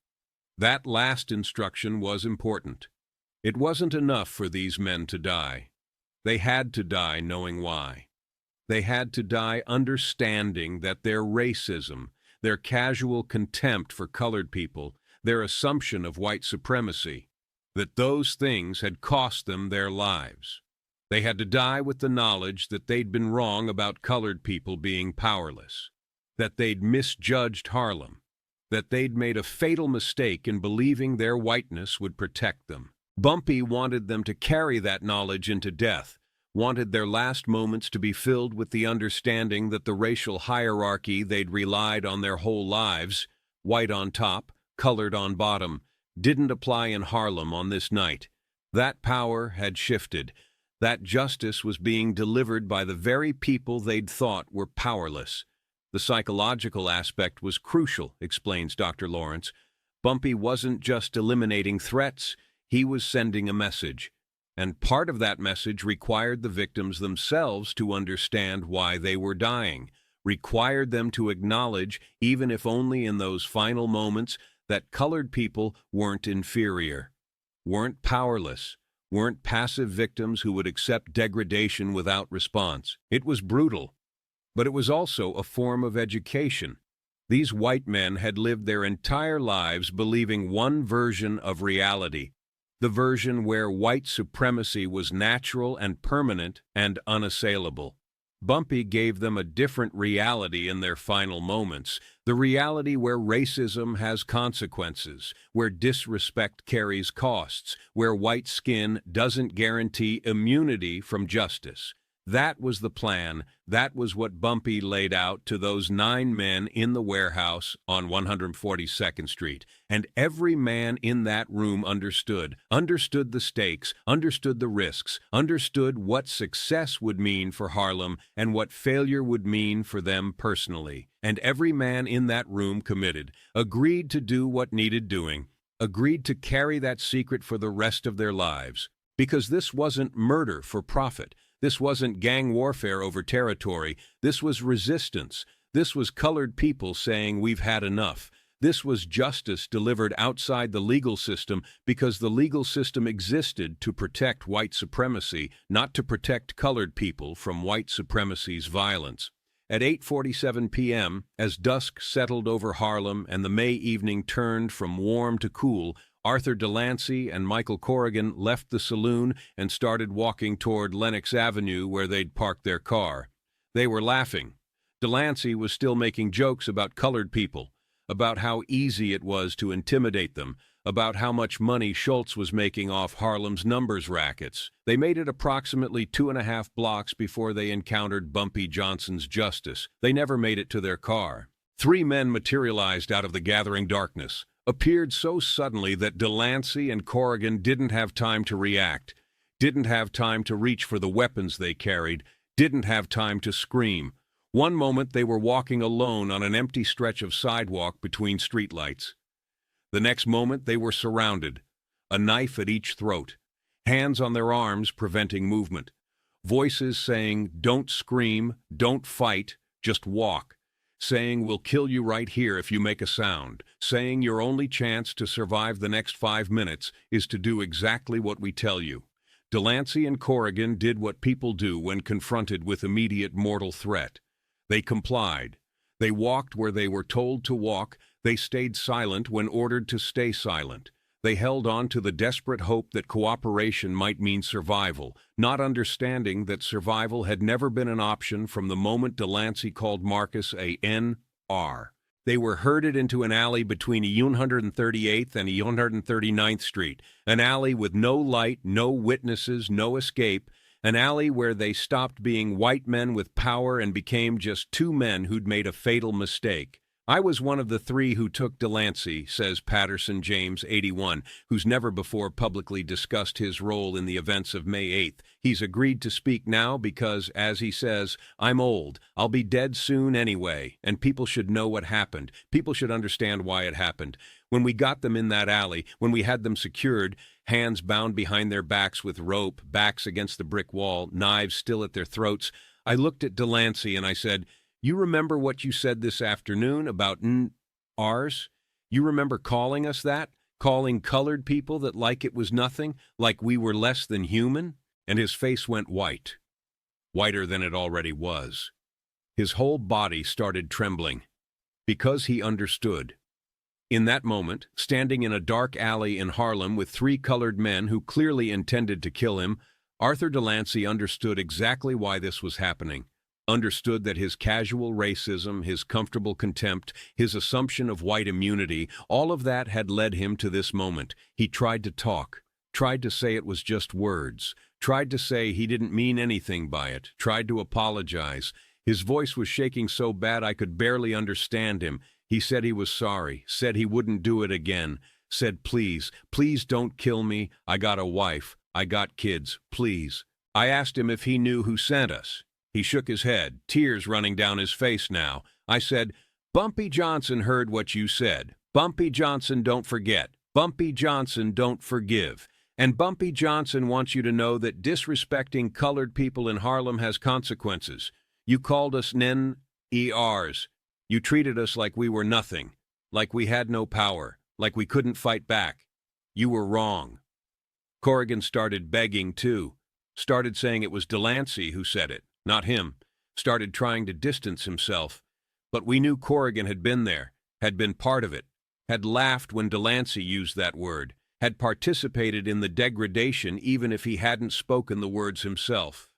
That last instruction was important. It wasn't enough for these men to die. They had to die knowing why. They had to die understanding that their racism, their casual contempt for colored people, their assumption of white supremacy, that those things had cost them their lives. They had to die with the knowledge that they'd been wrong about colored people being powerless, that they'd misjudged Harlem, that they'd made a fatal mistake in believing their whiteness would protect them. Bumpy wanted them to carry that knowledge into death, wanted their last moments to be filled with the understanding that the racial hierarchy they'd relied on their whole lives, white on top, colored on bottom, didn't apply in Harlem on this night. That power had shifted. That justice was being delivered by the very people they'd thought were powerless. The psychological aspect was crucial, explains Dr. Lawrence. Bumpy wasn't just eliminating threats, he was sending a message. And part of that message required the victims themselves to understand why they were dying, required them to acknowledge, even if only in those final moments, that colored people weren't inferior, weren't powerless, weren't passive victims who would accept degradation without response. It was brutal, but it was also a form of education. These white men had lived their entire lives believing one version of reality, the version where white supremacy was natural and permanent and unassailable. Bumpy gave them a different reality in their final moments, the reality where racism has consequences, where disrespect carries costs, where white skin doesn't guarantee immunity from justice. That was the plan. That was what Bumpy laid out to those 9 men in the warehouse on 142nd Street. And every man in that room understood the stakes, understood the risks, understood what success would mean for Harlem and what failure would mean for them personally. And every man in that room committed, agreed to do what needed doing, agreed to carry that secret for the rest of their lives. Because this wasn't murder for profit. This wasn't gang warfare over territory. This was resistance. This was colored people saying we've had enough. This was justice delivered outside the legal system because the legal system existed to protect white supremacy, not to protect colored people from white supremacy's violence. At 8:47 p.m., as dusk settled over Harlem and the May evening turned from warm to cool, Arthur Delancey and Michael Corrigan left the saloon and started walking toward Lenox Avenue where they'd parked their car. They were laughing. Delancey was still making jokes about colored people, about how easy it was to intimidate them, about how much money Schultz was making off Harlem's numbers rackets. They made it approximately 2.5 blocks before they encountered Bumpy Johnson's justice. They never made it to their car. 3 men materialized out of the gathering darkness, appeared so suddenly that Delancey and Corrigan didn't have time to react, didn't have time to reach for the weapons they carried, didn't have time to scream. One moment they were walking alone on an empty stretch of sidewalk between streetlights. The next moment they were surrounded, a knife at each throat, hands on their arms preventing movement, voices saying, "Don't scream, don't fight, just walk," saying, "We'll kill you right here if you make a sound," saying your only chance to survive the next 5 minutes is to do exactly what we tell you. Delancey and Corrigan did what people do when confronted with immediate mortal threat. They complied. They walked where they were told to walk. They stayed silent when ordered to stay silent. They held on to the desperate hope that cooperation might mean survival, not understanding that survival had never been an option from the moment Delancey called Marcus a N.R. They were herded into an alley between 138th and 139th Street, an alley with no light, no witnesses, no escape, an alley where they stopped being white men with power and became just 2 men who'd made a fatal mistake. I was one of the three who took Delancey, says Patterson James, 81, who's never before publicly discussed his role in the events of May 8th. He's agreed to speak now because, as he says, I'm old. I'll be dead soon anyway, and people should know what happened. People should understand why it happened. When we got them in that alley, when we had them secured, hands bound behind their backs with rope, backs against the brick wall, knives still at their throats, I looked at Delancey and I said, "You remember what you said this afternoon about ours? You remember calling us that? Calling colored people that like it was nothing? Like we were less than human?" And his face went white, whiter than it already was. His whole body started trembling, because he understood. In that moment, standing in a dark alley in Harlem with three colored men who clearly intended to kill him, Arthur Delancey understood exactly why this was happening. Understood that his casual racism, his comfortable contempt, his assumption of white immunity, all of that had led him to this moment. He tried to talk, tried to say it was just words, tried to say he didn't mean anything by it, tried to apologize. His voice was shaking so bad I could barely understand him. He said he was sorry, said he wouldn't do it again, said, "Please, please don't kill me. I got a wife. I got kids. Please." I asked him if he knew who sent us. He shook his head, tears running down his face now. I said, "Bumpy Johnson heard what you said. Bumpy Johnson don't forget. Bumpy Johnson don't forgive. And Bumpy Johnson wants you to know that disrespecting colored people in Harlem has consequences. You called us nen-ers. You treated us like we were nothing, like we had no power, like we couldn't fight back. You were wrong." Corrigan started begging, too. Started saying it was Delancey who said it, not him. Started trying to distance himself. But we knew Corrigan had been there, had been part of it, had laughed when Delancey used that word, had participated in the degradation even if he hadn't spoken the words himself.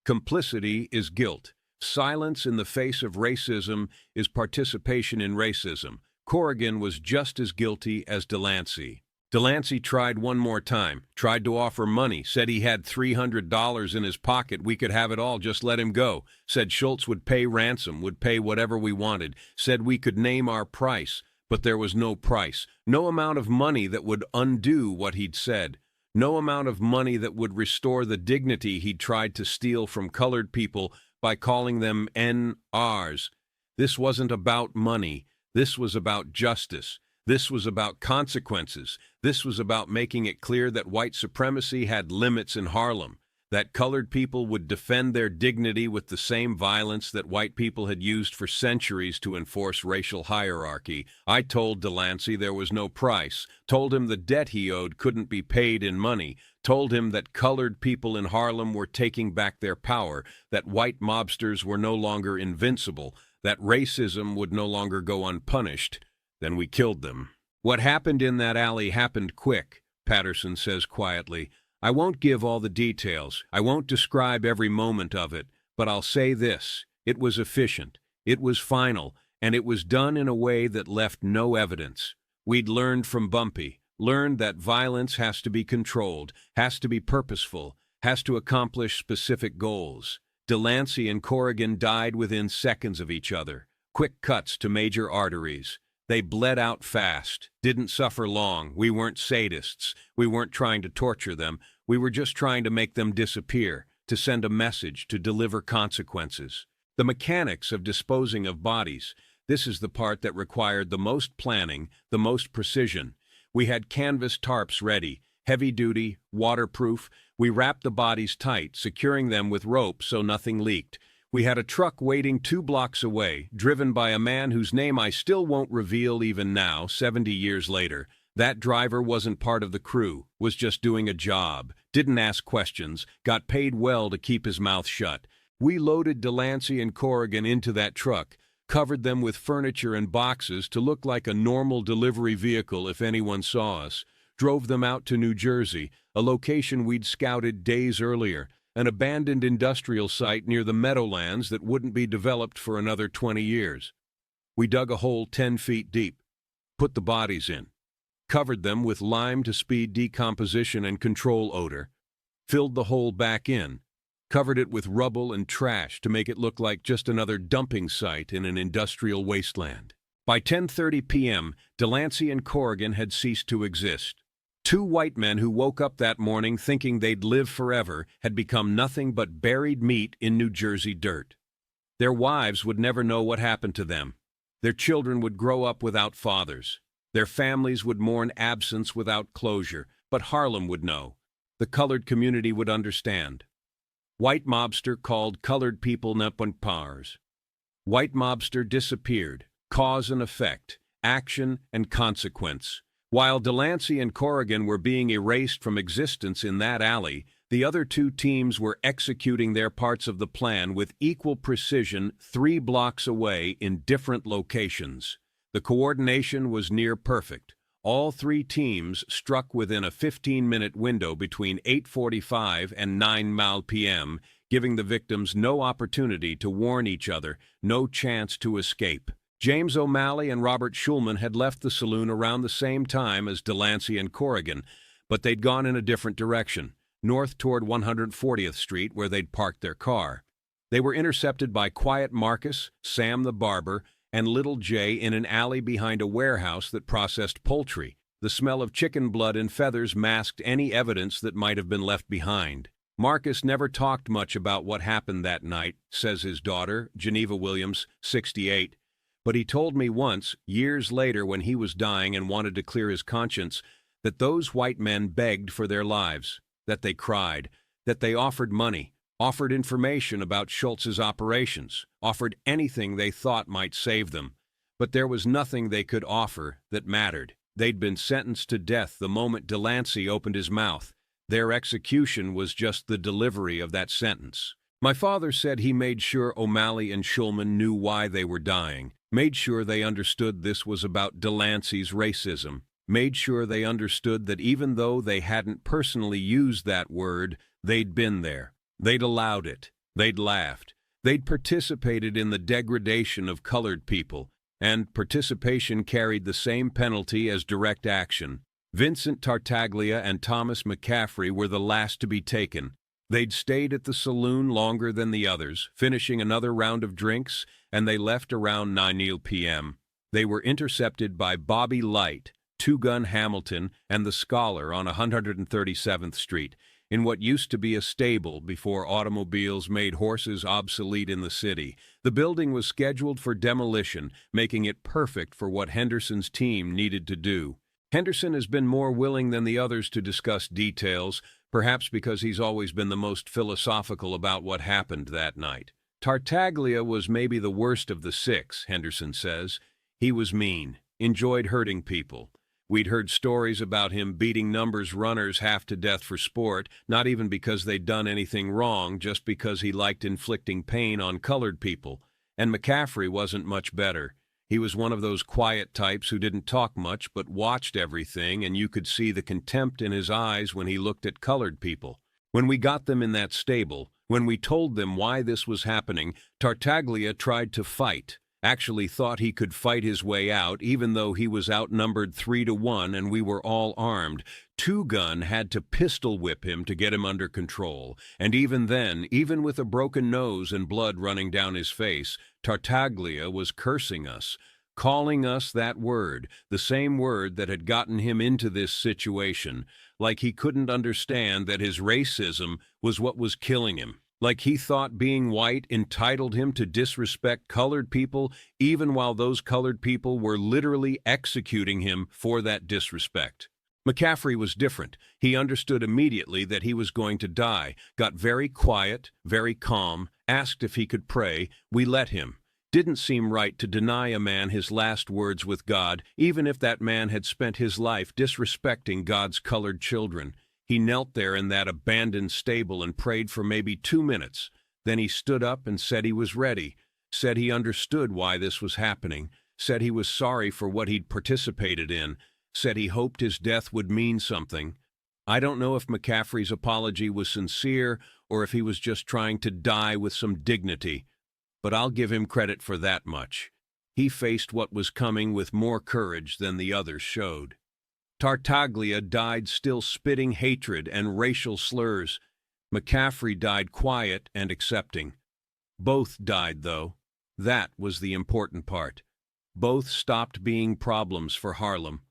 Complicity is guilt. Silence in the face of racism is participation in racism. Corrigan was just as guilty as Delancey. Delancey tried one more time, tried to offer money, said he had $300 in his pocket, we could have it all, just let him go. Said Schultz would pay ransom, would pay whatever we wanted, said we could name our price, but there was no price, no amount of money that would undo what he'd said, no amount of money that would restore the dignity he'd tried to steal from colored people by calling them NRs. This wasn't about money. This was about justice. This was about consequences. This was about making it clear that white supremacy had limits in Harlem, that colored people would defend their dignity with the same violence that white people had used for centuries to enforce racial hierarchy. I told Delancey there was no price, told him the debt he owed couldn't be paid in money, told him that colored people in Harlem were taking back their power, that white mobsters were no longer invincible, that racism would no longer go unpunished. Then we killed them. What happened in that alley happened quick, Patterson says quietly. I won't give all the details. I won't describe every moment of it, but I'll say this. It was efficient. It was final, and it was done in a way that left no evidence. We'd learned from Bumpy, learned that violence has to be controlled, has to be purposeful, has to accomplish specific goals. Delancey and Corrigan died within seconds of each other. Quick cuts to major arteries. They bled out fast, didn't suffer long. We weren't sadists. We weren't trying to torture them. We were just trying to make them disappear, to send a message, to deliver consequences. The mechanics of disposing of bodies, this is the part that required the most planning, the most precision. We had canvas tarps ready, heavy-duty, waterproof. We wrapped the bodies tight, securing them with rope so nothing leaked. We had a truck waiting 2 blocks away, driven by a man whose name I still won't reveal even now, 70 years later. That driver wasn't part of the crew, was just doing a job, didn't ask questions, got paid well to keep his mouth shut. We loaded Delancey and Corrigan into that truck, covered them with furniture and boxes to look like a normal delivery vehicle if anyone saw us, drove them out to New Jersey, a location we'd scouted days earlier, an abandoned industrial site near the Meadowlands that wouldn't be developed for another 20 years. We dug a hole 10 feet deep, put the bodies in, covered them with lime to speed decomposition and control odor, filled the hole back in, covered it with rubble and trash to make it look like just another dumping site in an industrial wasteland. By 10:30 p.m., Delancey and Corrigan had ceased to exist. Two white men who woke up that morning thinking they'd live forever had become nothing but buried meat in New Jersey dirt. Their wives would never know what happened to them. Their children would grow up without fathers. Their families would mourn absence without closure, but Harlem would know. The colored community would understand. White Mobster called colored people Nepunpars. White Mobster disappeared, cause and effect, action and consequence. While Delancey and Corrigan were being erased from existence in that alley, the other two teams were executing their parts of the plan with equal precision 3 blocks away in different locations. The coordination was near perfect. All three teams struck within a 15-minute window between 8:45 and 9 p.m., giving the victims no opportunity to warn each other, no chance to escape. James O'Malley and Robert Schulman had left the saloon around the same time as Delancey and Corrigan, but they'd gone in a different direction, north toward 140th Street, where they'd parked their car. They were intercepted by Quiet Marcus, Sam the barber, and Little Jay in an alley behind a warehouse that processed poultry. The smell of chicken blood and feathers masked any evidence that might have been left behind. Marcus never talked much about what happened that night, says his daughter, Geneva Williams, 68. But he told me once, years later when he was dying and wanted to clear his conscience, that those white men begged for their lives, that they cried, that they offered money, offered information about Schultz's operations, offered anything they thought might save them. But there was nothing they could offer that mattered. They'd been sentenced to death the moment Delancey opened his mouth. Their execution was just the delivery of that sentence. My father said he made sure O'Malley and Schulman knew why they were dying, made sure they understood this was about Delancey's racism, made sure they understood that even though they hadn't personally used that word, they'd been there. They'd allowed it. They'd laughed. They'd participated in the degradation of colored people, and participation carried the same penalty as direct action. Vincent Tartaglia and Thomas McCaffrey were the last to be taken. They'd stayed at the saloon longer than the others, finishing another round of drinks, and they left around 9 p.m. They were intercepted by Bobby Light, Two Gun Hamilton, and the Scholar on 137th Street, in what used to be a stable before automobiles made horses obsolete in the city. The building was scheduled for demolition, making it perfect for what Henderson's team needed to do. Henderson has been more willing than the others to discuss details, perhaps because he's always been the most philosophical about what happened that night. Tartaglia was maybe the worst of the six, Henderson says. He was mean, enjoyed hurting people. We'd heard stories about him beating numbers runners half to death for sport, not even because they'd done anything wrong, just because he liked inflicting pain on colored people. And McCaffrey wasn't much better. He was one of those quiet types who didn't talk much but watched everything, and you could see the contempt in his eyes when he looked at colored people. When we got them in that stable, when we told them why this was happening, Tartaglia tried to fight, actually thought he could fight his way out, even though he was outnumbered 3-1 and we were all armed. Two Gun had to pistol whip him to get him under control, and even then, even with a broken nose and blood running down his face, Tartaglia was cursing us, calling us that word, the same word that had gotten him into this situation, like he couldn't understand that his racism was what was killing him. Like he thought being white entitled him to disrespect colored people, even while those colored people were literally executing him for that disrespect. McCaffrey was different. He understood immediately that he was going to die, got very quiet, very calm, asked if he could pray. We let him. Didn't seem right to deny a man his last words with God, even if that man had spent his life disrespecting God's colored children. He knelt there in that abandoned stable and prayed for maybe 2 minutes. Then he stood up and said he was ready, said he understood why this was happening, said he was sorry for what he'd participated in, said he hoped his death would mean something. I don't know if McCaffrey's apology was sincere or if he was just trying to die with some dignity, but I'll give him credit for that much. He faced what was coming with more courage than the others showed. Tartaglia died still spitting hatred and racial slurs. McCaffrey died quiet and accepting. Both died, though. That was the important part. Both stopped being problems for Harlem.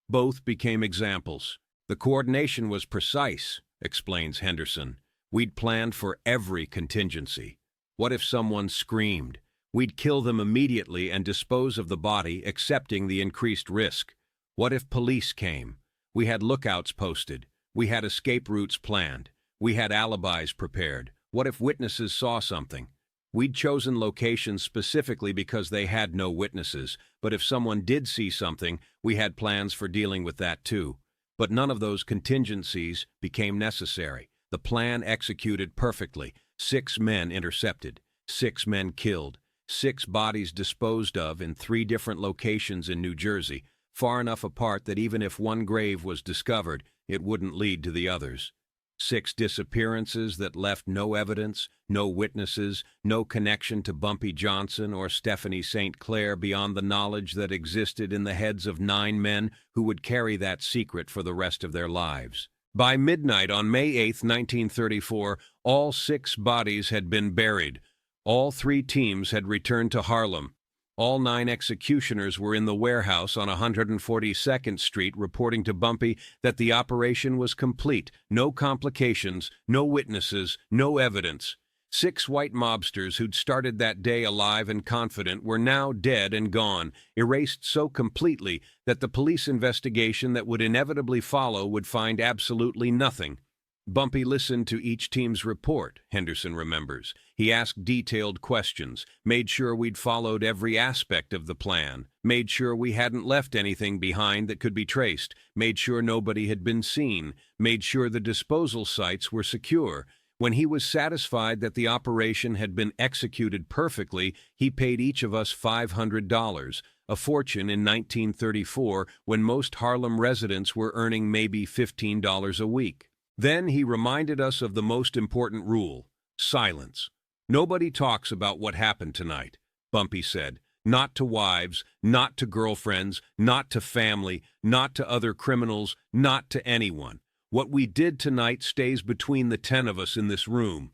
Both became examples. The coordination was precise, explains Henderson. We'd planned for every contingency. What if someone screamed? We'd kill them immediately and dispose of the body, accepting the increased risk. What if police came? We had lookouts posted. We had escape routes planned. We had alibis prepared. What if witnesses saw something? We'd chosen locations specifically because they had no witnesses, but if someone did see something, we had plans for dealing with that too. But none of those contingencies became necessary. The plan executed perfectly. 6 men intercepted, 6 men killed, 6 bodies disposed of in 3 different locations in New Jersey, far enough apart that even if one grave was discovered, it wouldn't lead to the others. 6 disappearances that left no evidence, no witnesses, no connection to Bumpy Johnson or Stephanie St. Clair beyond the knowledge that existed in the heads of 9 men who would carry that secret for the rest of their lives. By midnight on May 8, 1934, all 6 bodies had been buried. All 3 teams had returned to Harlem. All 9 executioners were in the warehouse on 142nd Street reporting to Bumpy that the operation was complete, no complications, no witnesses, no evidence. 6 white mobsters who'd started that day alive and confident were now dead and gone, erased so completely that the police investigation that would inevitably follow would find absolutely nothing. Bumpy listened to each team's report, Henderson remembers. He asked detailed questions, made sure we'd followed every aspect of the plan, made sure we hadn't left anything behind that could be traced, made sure nobody had been seen, made sure the disposal sites were secure. When he was satisfied that the operation had been executed perfectly, he paid each of us $500, a fortune in 1934 when most Harlem residents were earning maybe $15 a week. Then he reminded us of the most important rule: silence. Nobody talks about what happened tonight, Bumpy said. Not to wives, not to girlfriends, not to family, not to other criminals, not to anyone. What we did tonight stays between the 10 of us in this room.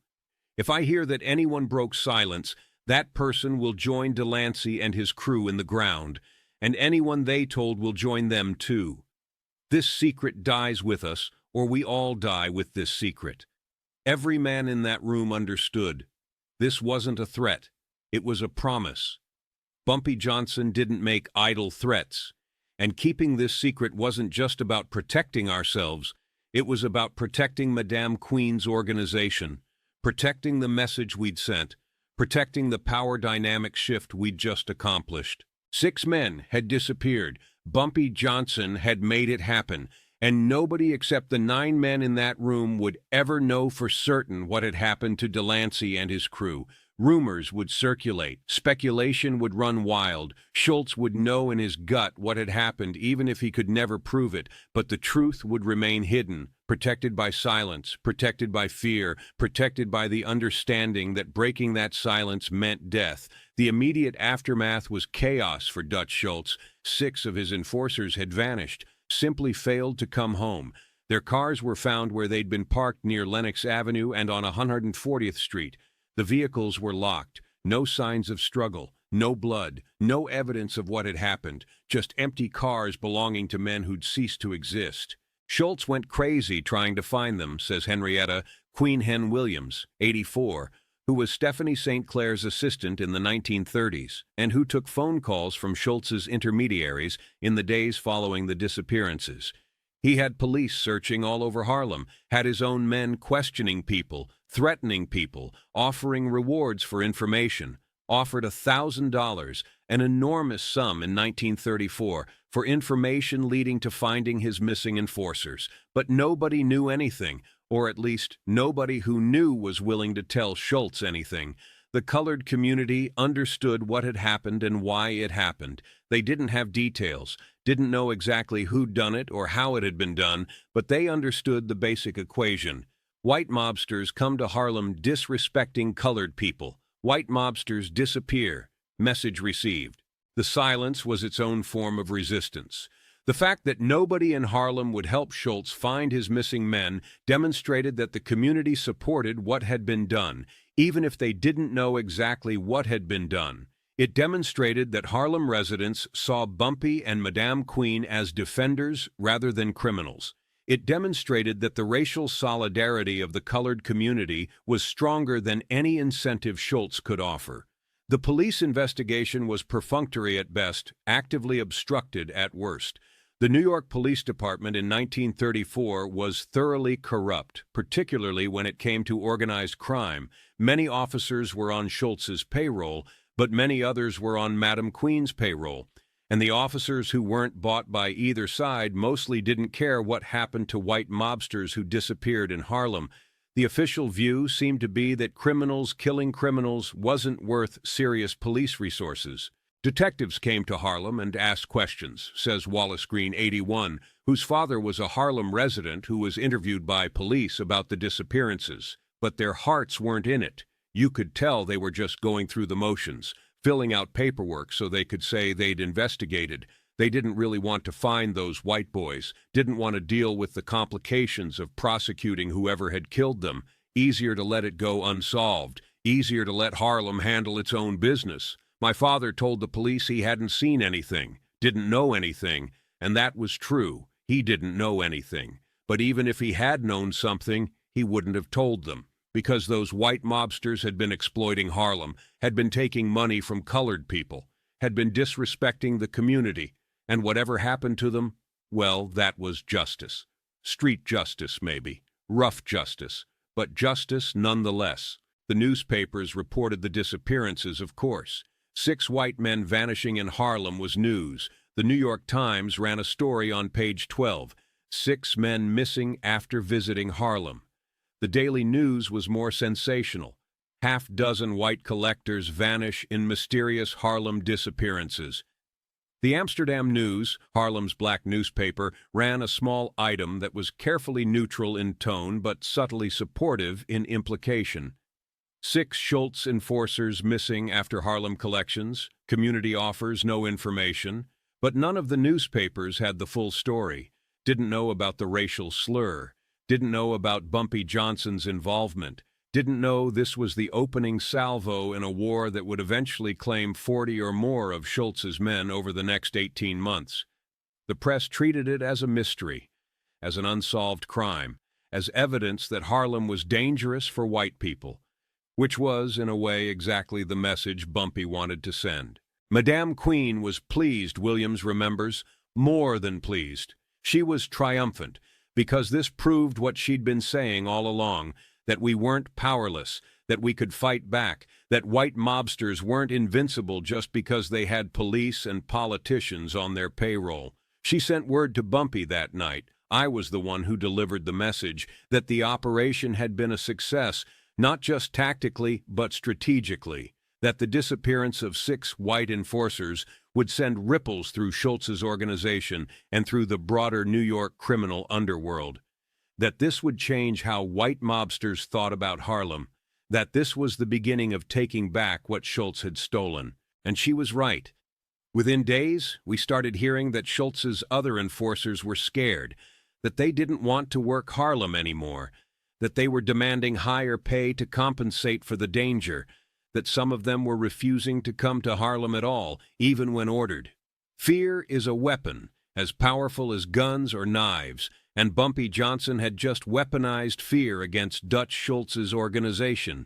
If I hear that anyone broke silence, that person will join Delancey and his crew in the ground, and anyone they told will join them too. This secret dies with us, or we all die with this secret. Every man in that room understood. This wasn't a threat. It was a promise. Bumpy Johnson didn't make idle threats. And keeping this secret wasn't just about protecting ourselves. It was about protecting Madame Queen's organization, protecting the message we'd sent, protecting the power dynamic shift we'd just accomplished. 6 men had disappeared. Bumpy Johnson had made it happen. And nobody except the 9 men in that room would ever know for certain what had happened to Delancey and his crew. Rumors would circulate. Speculation would run wild. Schultz would know in his gut what had happened, even if he could never prove it. But the truth would remain hidden, protected by silence, protected by fear, protected by the understanding that breaking that silence meant death. The immediate aftermath was chaos for Dutch Schultz. 6 of his enforcers had vanished, simply failed to come home. Their cars were found where they'd been parked near Lenox Avenue and on 140th Street. The vehicles were locked, no signs of struggle, no blood, no evidence of what had happened, just empty cars belonging to men who'd ceased to exist. Schultz went crazy trying to find them, says Henrietta Queen Hen Williams, 84, who was Stephanie St. Clair's assistant in the 1930s, and who took phone calls from Schultz's intermediaries in the days following the disappearances. He had police searching all over Harlem, had his own men questioning people, threatening people, offering rewards for information, offered $1,000, an enormous sum in 1934, for information leading to finding his missing enforcers. But nobody knew anything, or at least nobody who knew was willing to tell Schultz anything. The colored community understood what had happened and why it happened. They didn't have details, didn't know exactly who'd done it or how it had been done, but they understood the basic equation. White mobsters come to Harlem disrespecting colored people. White mobsters disappear. Message received. The silence was its own form of resistance. The fact that nobody in Harlem would help Schultz find his missing men demonstrated that the community supported what had been done, even if they didn't know exactly what had been done. It demonstrated that Harlem residents saw Bumpy and Madame Queen as defenders rather than criminals. It demonstrated that the racial solidarity of the colored community was stronger than any incentive Schultz could offer. The police investigation was perfunctory at best, actively obstructed at worst. The New York Police Department in 1934 was thoroughly corrupt, particularly when it came to organized crime. Many officers were on Schultz's payroll, but many others were on Madame Queen's payroll. And the officers who weren't bought by either side mostly didn't care what happened to white mobsters who disappeared in Harlem. The official view seemed to be that criminals killing criminals wasn't worth serious police resources. Detectives came to Harlem and asked questions, says Wallace Green, 81, whose father was a Harlem resident who was interviewed by police about the disappearances. But their hearts weren't in it. You could tell they were just going through the motions, filling out paperwork so they could say they'd investigated. They didn't really want to find those white boys, didn't want to deal with the complications of prosecuting whoever had killed them. Easier to let it go unsolved, easier to let Harlem handle its own business. My father told the police he hadn't seen anything, didn't know anything, and that was true. He didn't know anything. But even if he had known something, he wouldn't have told them, because those white mobsters had been exploiting Harlem, had been taking money from colored people, had been disrespecting the community, and whatever happened to them, well, that was justice. Street justice, maybe. Rough justice. But justice nonetheless. The newspapers reported the disappearances, of course. 6 white men vanishing in Harlem was news. The New York Times ran a story on page 12. 6 men missing after visiting Harlem. The Daily News was more sensational. 6 white collectors vanish in mysterious Harlem disappearances. The Amsterdam News, Harlem's black newspaper, ran a small item that was carefully neutral in tone but subtly supportive in implication. 6 Schultz enforcers missing after Harlem collections. Community offers no information. But none of the newspapers had the full story. Didn't know about the racial slur. Didn't know about Bumpy Johnson's involvement. Didn't know this was the opening salvo in a war that would eventually claim 40 or more of Schultz's men over the next 18 months. The press treated it as a mystery, as an unsolved crime, as evidence that Harlem was dangerous for white people, which was, in a way, exactly the message Bumpy wanted to send. Madame Queen was pleased, Williams remembers, more than pleased. She was triumphant, because this proved what she'd been saying all along, that we weren't powerless, that we could fight back, that white mobsters weren't invincible just because they had police and politicians on their payroll. She sent word to Bumpy that night, I was the one who delivered the message, that the operation had been a success, not just tactically but strategically, that the disappearance of 6 white enforcers would send ripples through Schultz's organization and through the broader New York criminal underworld, that this would change how white mobsters thought about Harlem, that this was the beginning of taking back what Schultz had stolen. And she was right. Within days, we started hearing that Schultz's other enforcers were scared, that they didn't want to work Harlem anymore, that they were demanding higher pay to compensate for the danger, that some of them were refusing to come to Harlem at all, even when ordered. Fear is a weapon, as powerful as guns or knives, and Bumpy Johnson had just weaponized fear against Dutch Schultz's organization.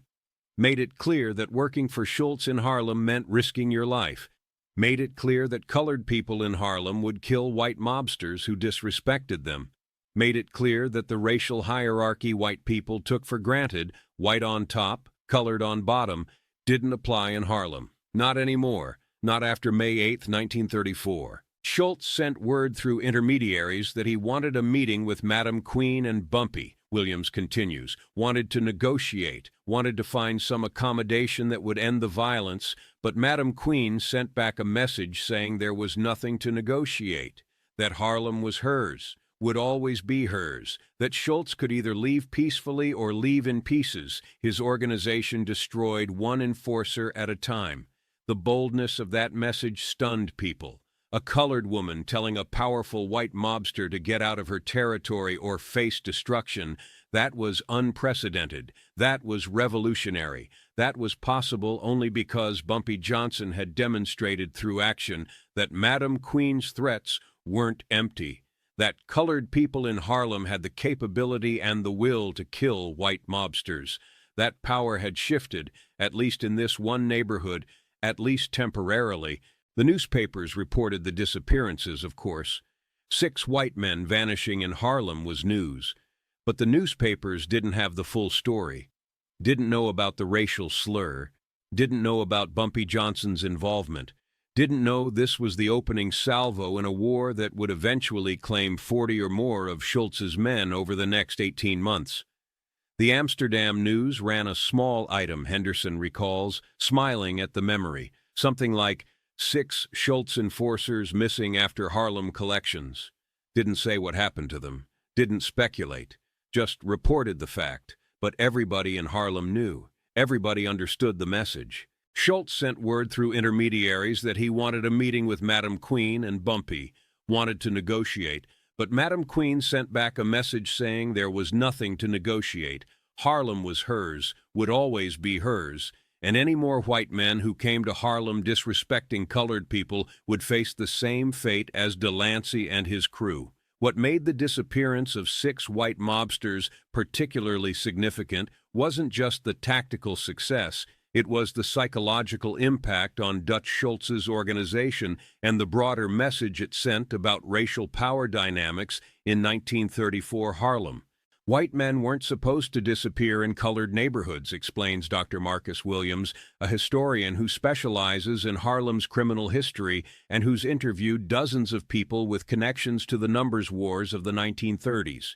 Made it clear that working for Schultz in Harlem meant risking your life. Made it clear that colored people in Harlem would kill white mobsters who disrespected them. Made it clear that the racial hierarchy white people took for granted, white on top, colored on bottom, didn't apply in Harlem. Not anymore. Not after May 8, 1934. Schultz sent word through intermediaries that he wanted a meeting with Madame Queen and Bumpy, Williams continues, wanted to negotiate, wanted to find some accommodation that would end the violence, but Madame Queen sent back a message saying there was nothing to negotiate, that Harlem was hers, would always be hers, that Schultz could either leave peacefully or leave in pieces, his organization destroyed one enforcer at a time. The boldness of that message stunned people. A colored woman telling a powerful white mobster to get out of her territory or face destruction. That was unprecedented. That was revolutionary. That was possible only because Bumpy Johnson had demonstrated through action that Madam Queen's threats weren't empty, that colored people in Harlem had the capability and the will to kill white mobsters. That power had shifted, at least in this one neighborhood, at least temporarily. The newspapers reported the disappearances, of course. 6 white men vanishing in Harlem was news. But the newspapers didn't have the full story, didn't know about the racial slur, didn't know about Bumpy Johnson's involvement, didn't know this was the opening salvo in a war that would eventually claim 40 or more of Schultz's men over the next 18 months. The Amsterdam News ran a small item, Henderson recalls, smiling at the memory, something like 6 Schultz enforcers missing after Harlem collections. Didn't say what happened to them, didn't speculate, just reported the fact. But everybody in Harlem knew. Everybody understood the message. Schultz sent word through intermediaries that he wanted a meeting with Madam Queen and Bumpy, wanted to negotiate, but Madam Queen sent back a message saying there was nothing to negotiate. Harlem was hers, would always be hers, and any more white men who came to Harlem disrespecting colored people would face the same fate as Delancey and his crew. What made the disappearance of 6 white mobsters particularly significant wasn't just the tactical success, it was the psychological impact on Dutch Schultz's organization and the broader message it sent about racial power dynamics in 1934 Harlem. White men weren't supposed to disappear in colored neighborhoods, explains Dr. Marcus Williams, a historian who specializes in Harlem's criminal history and who's interviewed dozens of people with connections to the numbers wars of the 1930s.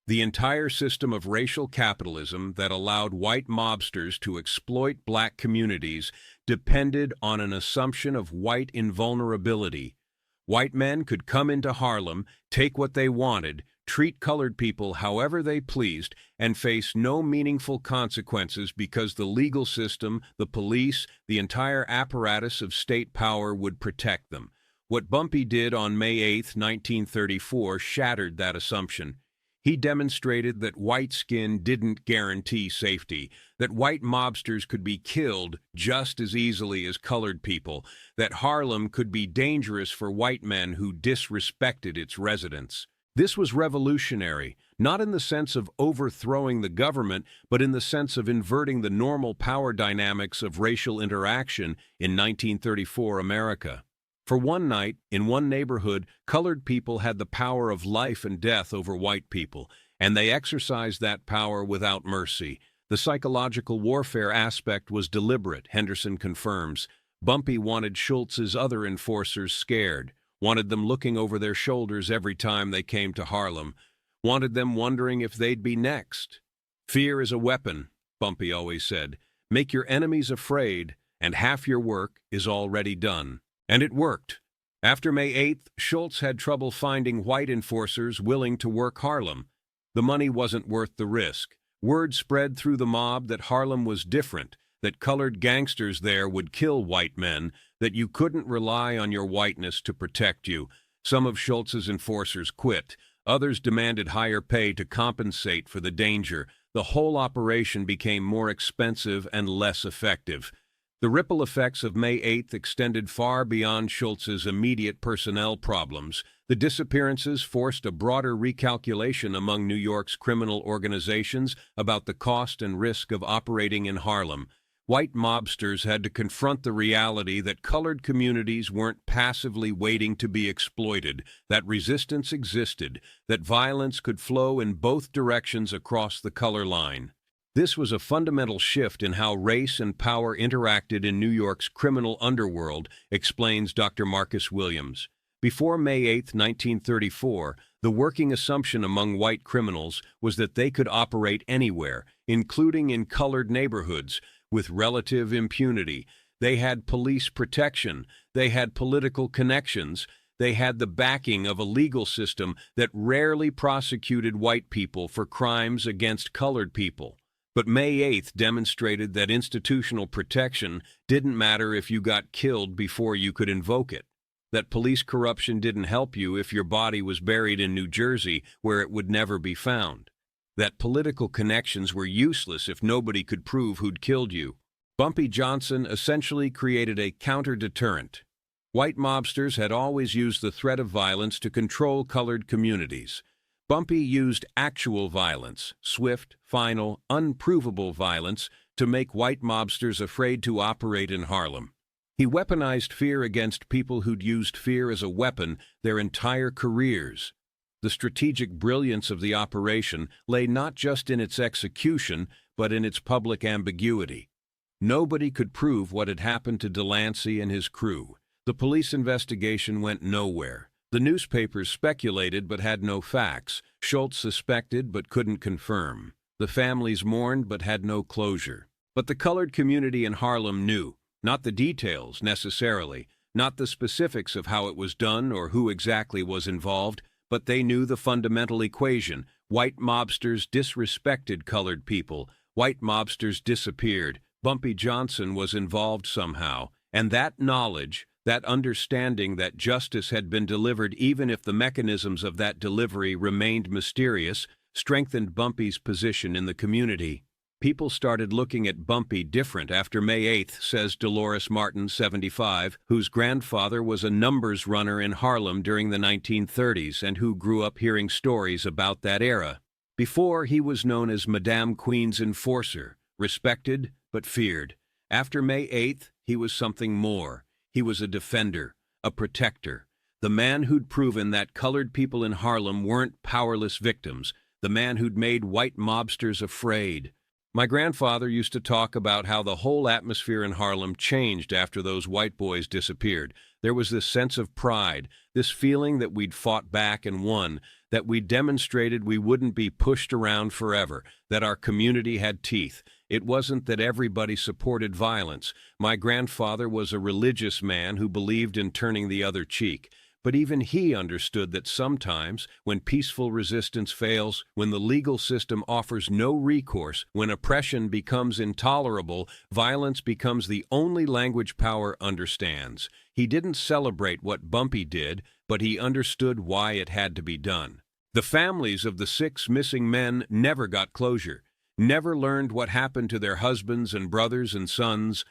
The entire system of racial capitalism that allowed white mobsters to exploit black communities depended on an assumption of white invulnerability. White men could come into Harlem, take what they wanted, treat colored people however they pleased, and face no meaningful consequences because the legal system, the police, the entire apparatus of state power would protect them. What Bumpy did on May 8, 1934, shattered that assumption. He demonstrated that white skin didn't guarantee safety, that white mobsters could be killed just as easily as colored people, that Harlem could be dangerous for white men who disrespected its residents. This was revolutionary, not in the sense of overthrowing the government, but in the sense of inverting the normal power dynamics of racial interaction in 1934 America. For one night, in one neighborhood, colored people had the power of life and death over white people, and they exercised that power without mercy. The psychological warfare aspect was deliberate, Henderson confirms. Bumpy wanted Schultz's other enforcers scared, wanted them looking over their shoulders every time they came to Harlem, wanted them wondering if they'd be next. Fear is a weapon, Bumpy always said. Make your enemies afraid, and half your work is already done. And it worked. After May 8th, Schultz had trouble finding white enforcers willing to work Harlem. The money wasn't worth the risk. Word spread through the mob that Harlem was different, that colored gangsters there would kill white men, that you couldn't rely on your whiteness to protect you. Some of Schultz's enforcers quit. Others demanded higher pay to compensate for the danger. The whole operation became more expensive and less effective. The ripple effects of May 8th extended far beyond Schultz's immediate personnel problems. The disappearances forced a broader recalculation among New York's criminal organizations about the cost and risk of operating in Harlem. White mobsters had to confront the reality that colored communities weren't passively waiting to be exploited, that resistance existed, that violence could flow in both directions across the color line. This was a fundamental shift in how race and power interacted in New York's criminal underworld, explains Dr. Marcus Williams. Before May 8, 1934, the working assumption among white criminals was that they could operate anywhere, including in colored neighborhoods, with relative impunity. They had police protection, they had political connections, they had the backing of a legal system that rarely prosecuted white people for crimes against colored people. But May 8th demonstrated that institutional protection didn't matter if you got killed before you could invoke it. that police corruption didn't help you if your body was buried in New Jersey where it would never be found, that political connections were useless if nobody could prove who'd killed you. Bumpy Johnson essentially created a counter-deterrent. White mobsters had always used the threat of violence to control colored communities. Bumpy used actual violence, swift, final, unprovable violence, to make white mobsters afraid to operate in Harlem. He weaponized fear against people who'd used fear as a weapon their entire careers. The strategic brilliance of the operation lay not just in its execution, but in its public ambiguity. Nobody could prove what had happened to Delancey and his crew. The police investigation went nowhere. The newspapers speculated but had no facts. Schultz suspected but couldn't confirm. The families mourned but had no closure. But the colored community in Harlem knew. Not the details, necessarily, not the specifics of how it was done or who exactly was involved, but they knew the fundamental equation. White mobsters disrespected colored people. White mobsters disappeared. Bumpy Johnson was involved somehow, and that knowledge, that understanding that justice had been delivered even if the mechanisms of that delivery remained mysterious, strengthened Bumpy's position in the community. People started looking at Bumpy different after May 8th, says Dolores Martin, 75, whose grandfather was a numbers runner in Harlem during the 1930s and who grew up hearing stories about that era. Before, he was known as Madame Queen's enforcer, respected but feared. After May 8th, he was something more. He was a defender, a protector, the man who'd proven that colored people in Harlem weren't powerless victims, the man who'd made white mobsters afraid. My grandfather used to talk about how the whole atmosphere in Harlem changed after those white boys disappeared. There was this sense of pride, this feeling that we'd fought back and won, that we demonstrated we wouldn't be pushed around forever, that our community had teeth. It wasn't that everybody supported violence. My grandfather was a religious man who believed in turning the other cheek. But even he understood that sometimes, when peaceful resistance fails, when the legal system offers no recourse, when oppression becomes intolerable, violence becomes the only language power understands. He didn't celebrate what Bumpy did, but he understood why it had to be done. The families of the 6 missing men never got closure, never learned what happened to their husbands and brothers and sons.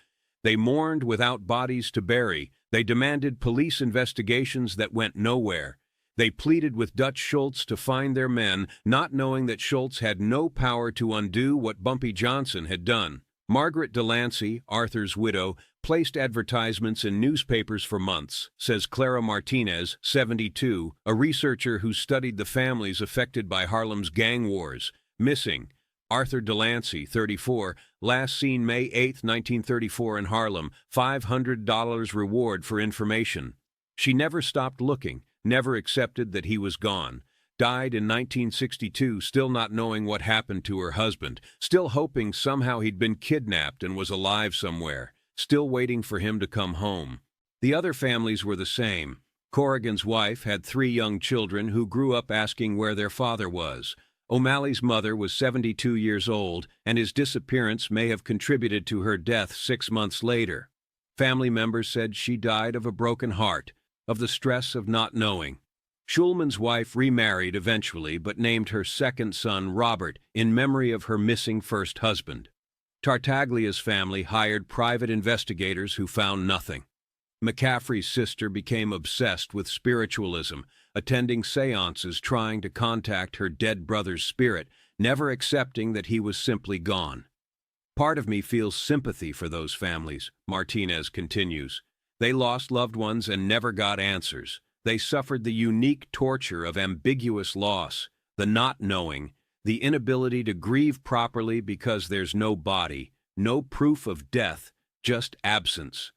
They mourned without bodies to bury. They demanded police investigations that went nowhere. They pleaded with Dutch Schultz to find their men, not knowing that Schultz had no power to undo what Bumpy Johnson had done. Margaret Delancey, Arthur's widow, placed advertisements in newspapers for months, says Clara Martinez, 72, a researcher who studied the families affected by Harlem's gang wars. Missing. Arthur Delancey, 34, last seen May 8, 1934 in Harlem, $500 reward for information. She never stopped looking, never accepted that he was gone. Died in 1962, still not knowing what happened to her husband, still hoping somehow he'd been kidnapped and was alive somewhere, still waiting for him to come home. The other families were the same. Corrigan's wife had 3 young children who grew up asking where their father was. O'Malley's mother was 72 years old, and his disappearance may have contributed to her death 6 months later. Family members said she died of a broken heart, of the stress of not knowing. Schulman's wife remarried eventually, but named her second son Robert in memory of her missing first husband. Tartaglia's family hired private investigators who found nothing. McCaffrey's sister became obsessed with spiritualism, attending seances trying to contact her dead brother's spirit, never accepting that he was simply gone. Part of me feels sympathy for those families, Martinez continues. They lost loved ones and never got answers. They suffered the unique torture of ambiguous loss, the not knowing, the inability to grieve properly because there's no body, no proof of death, just absence.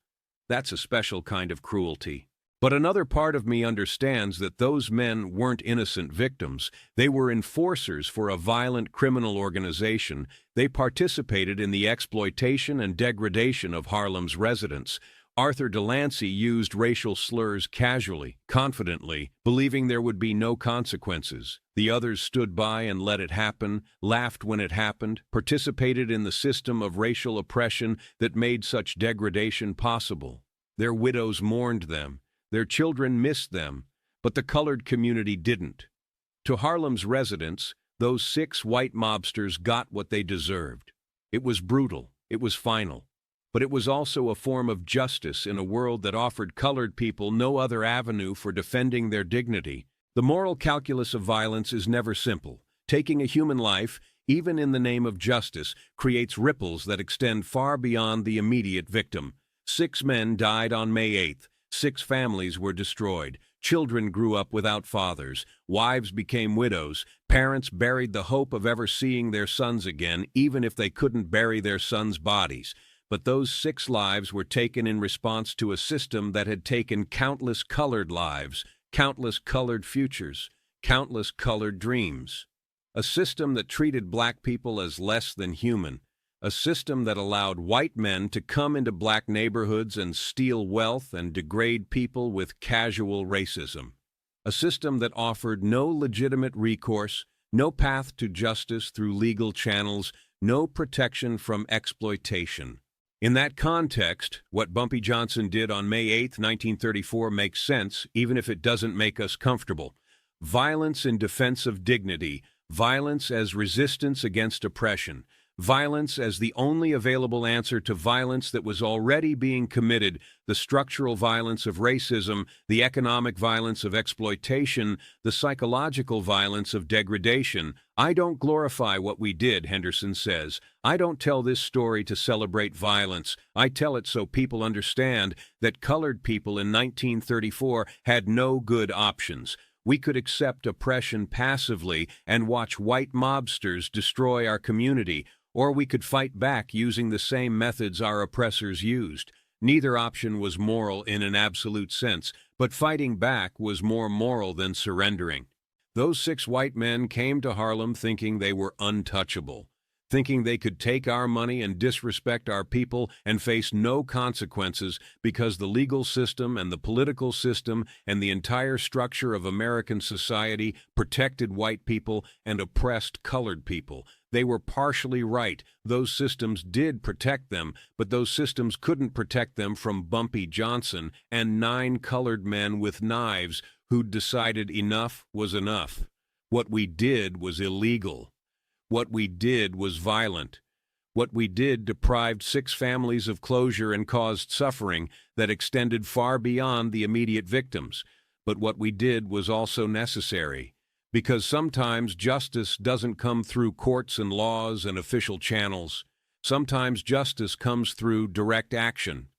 That's a special kind of cruelty. But another part of me understands that those men weren't innocent victims. They were enforcers for a violent criminal organization. They participated in the exploitation and degradation of Harlem's residents. Arthur Delancey used racial slurs casually, confidently, believing there would be no consequences. The others stood by and let it happen, laughed when it happened, participated in the system of racial oppression that made such degradation possible. Their widows mourned them. Their children missed them, but the colored community didn't. To Harlem's residents, those 6 white mobsters got what they deserved. It was brutal, it was final, but it was also a form of justice in a world that offered colored people no other avenue for defending their dignity. The moral calculus of violence is never simple. Taking a human life, even in the name of justice, creates ripples that extend far beyond the immediate victim. 6 men died on May 8th. 6 families were destroyed. Children grew up without fathers. Wives became widows. Parents buried the hope of ever seeing their sons again, even if they couldn't bury their sons' bodies. But those 6 lives were taken in response to a system that had taken countless colored lives, countless colored futures, countless colored dreams. A system that treated black people as less than human. A system that allowed white men to come into black neighborhoods and steal wealth and degrade people with casual racism. A system that offered no legitimate recourse, no path to justice through legal channels, no protection from exploitation. In that context, what Bumpy Johnson did on May 8, 1934 makes sense, even if it doesn't make us comfortable. Violence in defense of dignity, violence as resistance against oppression, violence as the only available answer to violence that was already being committed, the structural violence of racism, the economic violence of exploitation, the psychological violence of degradation. I don't glorify what we did, Henderson says. I don't tell this story to celebrate violence. I tell it so people understand that colored people in 1934 had no good options. We could accept oppression passively and watch white mobsters destroy our community, or we could fight back using the same methods our oppressors used. Neither option was moral in an absolute sense, but fighting back was more moral than surrendering. Those 6 white men came to Harlem thinking they were untouchable, thinking they could take our money and disrespect our people and face no consequences because the legal system and the political system and the entire structure of American society protected white people and oppressed colored people. They were partially right. Those systems did protect them, but those systems couldn't protect them from Bumpy Johnson and 9 colored men with knives who'd decided enough was enough. What we did was illegal. What we did was violent. What we did deprived 6 families of closure and caused suffering that extended far beyond the immediate victims. But what we did was also necessary. Because sometimes justice doesn't come through courts and laws and official channels. Sometimes justice comes through direct action,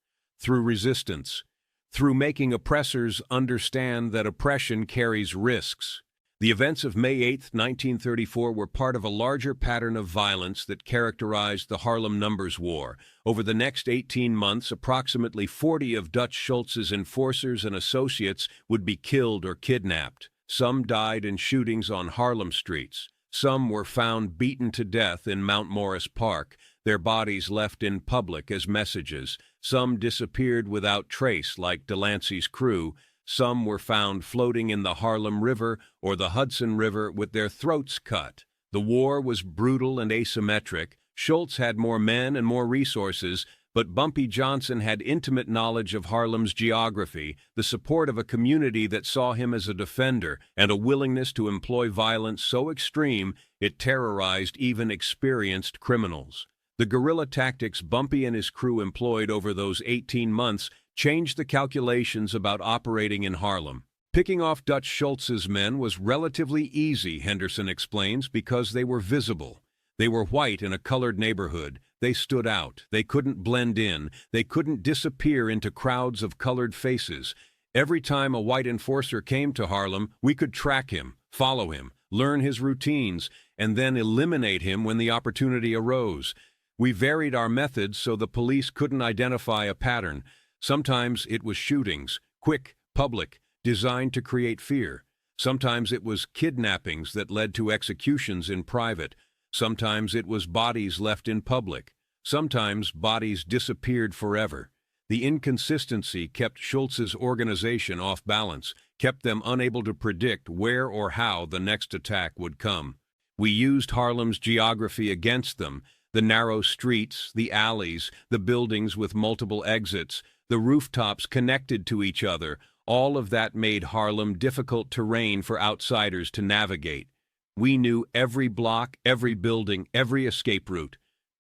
through resistance, through making oppressors understand that oppression carries risks. The events of May 8, 1934 were part of a larger pattern of violence that characterized the Harlem Numbers War. Over the next 18 months, approximately 40 of Dutch Schultz's enforcers and associates would be killed or kidnapped. Some died in shootings on Harlem streets. Some were found beaten to death in Mount Morris Park, their bodies left in public as messages. Some disappeared without trace, like Delancey's crew. Some were found floating in the Harlem River or the Hudson River with their throats cut. The war was brutal and asymmetric. Schultz had more men and more resources, but Bumpy Johnson had intimate knowledge of Harlem's geography, the support of a community that saw him as a defender, and a willingness to employ violence so extreme it terrorized even experienced criminals. The guerrilla tactics Bumpy and his crew employed over those 18 months changed the calculations about operating in Harlem. Picking off Dutch Schultz's men was relatively easy, Henderson explains, because they were visible. They were white in a colored neighborhood. They stood out. They couldn't blend in. They couldn't disappear into crowds of colored faces. Every time a white enforcer came to Harlem, we could track him, follow him, learn his routines, and then eliminate him when the opportunity arose. We varied our methods so the police couldn't identify a pattern. Sometimes it was shootings, quick, public, designed to create fear. Sometimes it was kidnappings that led to executions in private. Sometimes it was bodies left in public. Sometimes bodies disappeared forever. The inconsistency kept Schultz's organization off balance, kept them unable to predict where or how the next attack would come. We used Harlem's geography against them, the narrow streets, the alleys, the buildings with multiple exits, the rooftops connected to each other, All of that made Harlem difficult terrain for outsiders to navigate. We knew every block, every building, every escape route.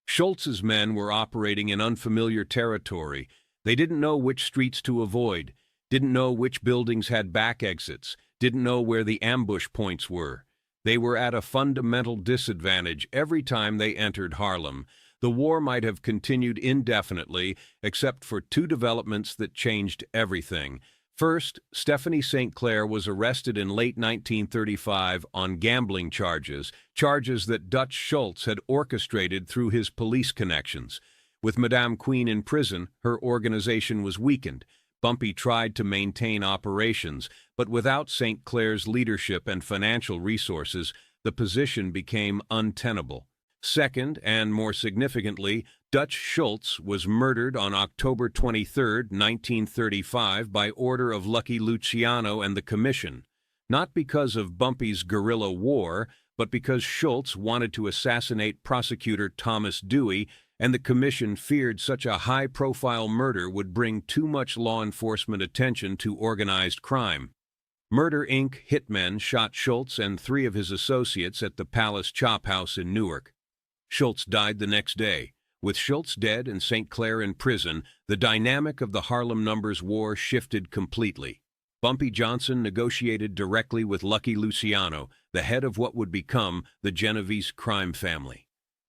Schultz's men were operating in unfamiliar territory. They didn't know which streets to avoid, didn't know which buildings had back exits, didn't know where the ambush points were. They were at a fundamental disadvantage every time they entered Harlem. The war might have continued indefinitely, except for two developments that changed everything. First, Stephanie St. Clair was arrested in late 1935 on gambling charges that Dutch Schultz had orchestrated through his police connections. With Madame Queen in prison, her organization was weakened. Bumpy tried to maintain operations, but without St. Clair's leadership and financial resources, the position became untenable. Second, and more significantly, Dutch Schultz was murdered on October 23, 1935, by order of Lucky Luciano and the Commission, not because of Bumpy's guerrilla war, but because Schultz wanted to assassinate prosecutor Thomas Dewey, and the Commission feared such a high-profile murder would bring too much law enforcement attention to organized crime. Murder, Inc. hitmen shot Schultz and 3 of his associates at the Palace Chop House in Newark. Schultz died the next day. With Schultz dead and St. Clair in prison, the dynamic of the Harlem Numbers War shifted completely. Bumpy Johnson negotiated directly with Lucky Luciano, the head of what would become the Genovese crime family.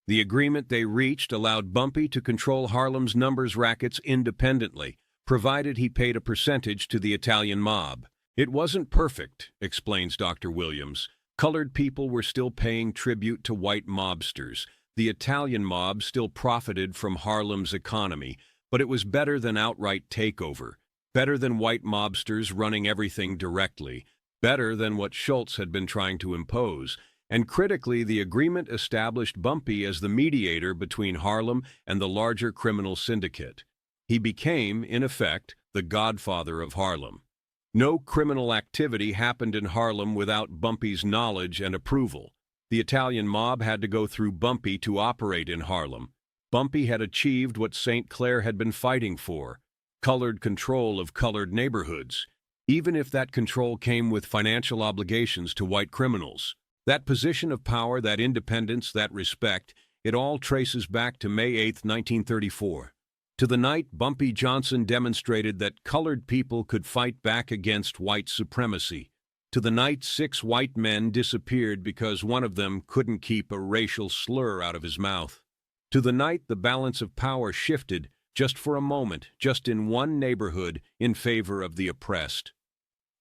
The agreement they reached allowed Bumpy to control Harlem's numbers rackets independently, provided he paid a percentage to the Italian mob. It wasn't perfect, explains Dr. Williams. Colored people were still paying tribute to white mobsters. The Italian mob still profited from Harlem's economy, but it was better than outright takeover, better than white mobsters running everything directly, better than what Schultz had been trying to impose. And critically, the agreement established Bumpy as the mediator between Harlem and the larger criminal syndicate. He became, in effect, the godfather of Harlem. No criminal activity happened in Harlem without Bumpy's knowledge and approval. The Italian mob had to go through Bumpy to operate in Harlem. Bumpy had achieved what St. Clair had been fighting for: colored control of colored neighborhoods, even if that control came with financial obligations to white criminals. That position of power, that independence, that respect, it all traces back to May 8, 1934. To the night Bumpy Johnson demonstrated that colored people could fight back against white supremacy. To the night 6 white men disappeared because one of them couldn't keep a racial slur out of his mouth. To the night the balance of power shifted, just for a moment, just in one neighborhood, in favor of the oppressed.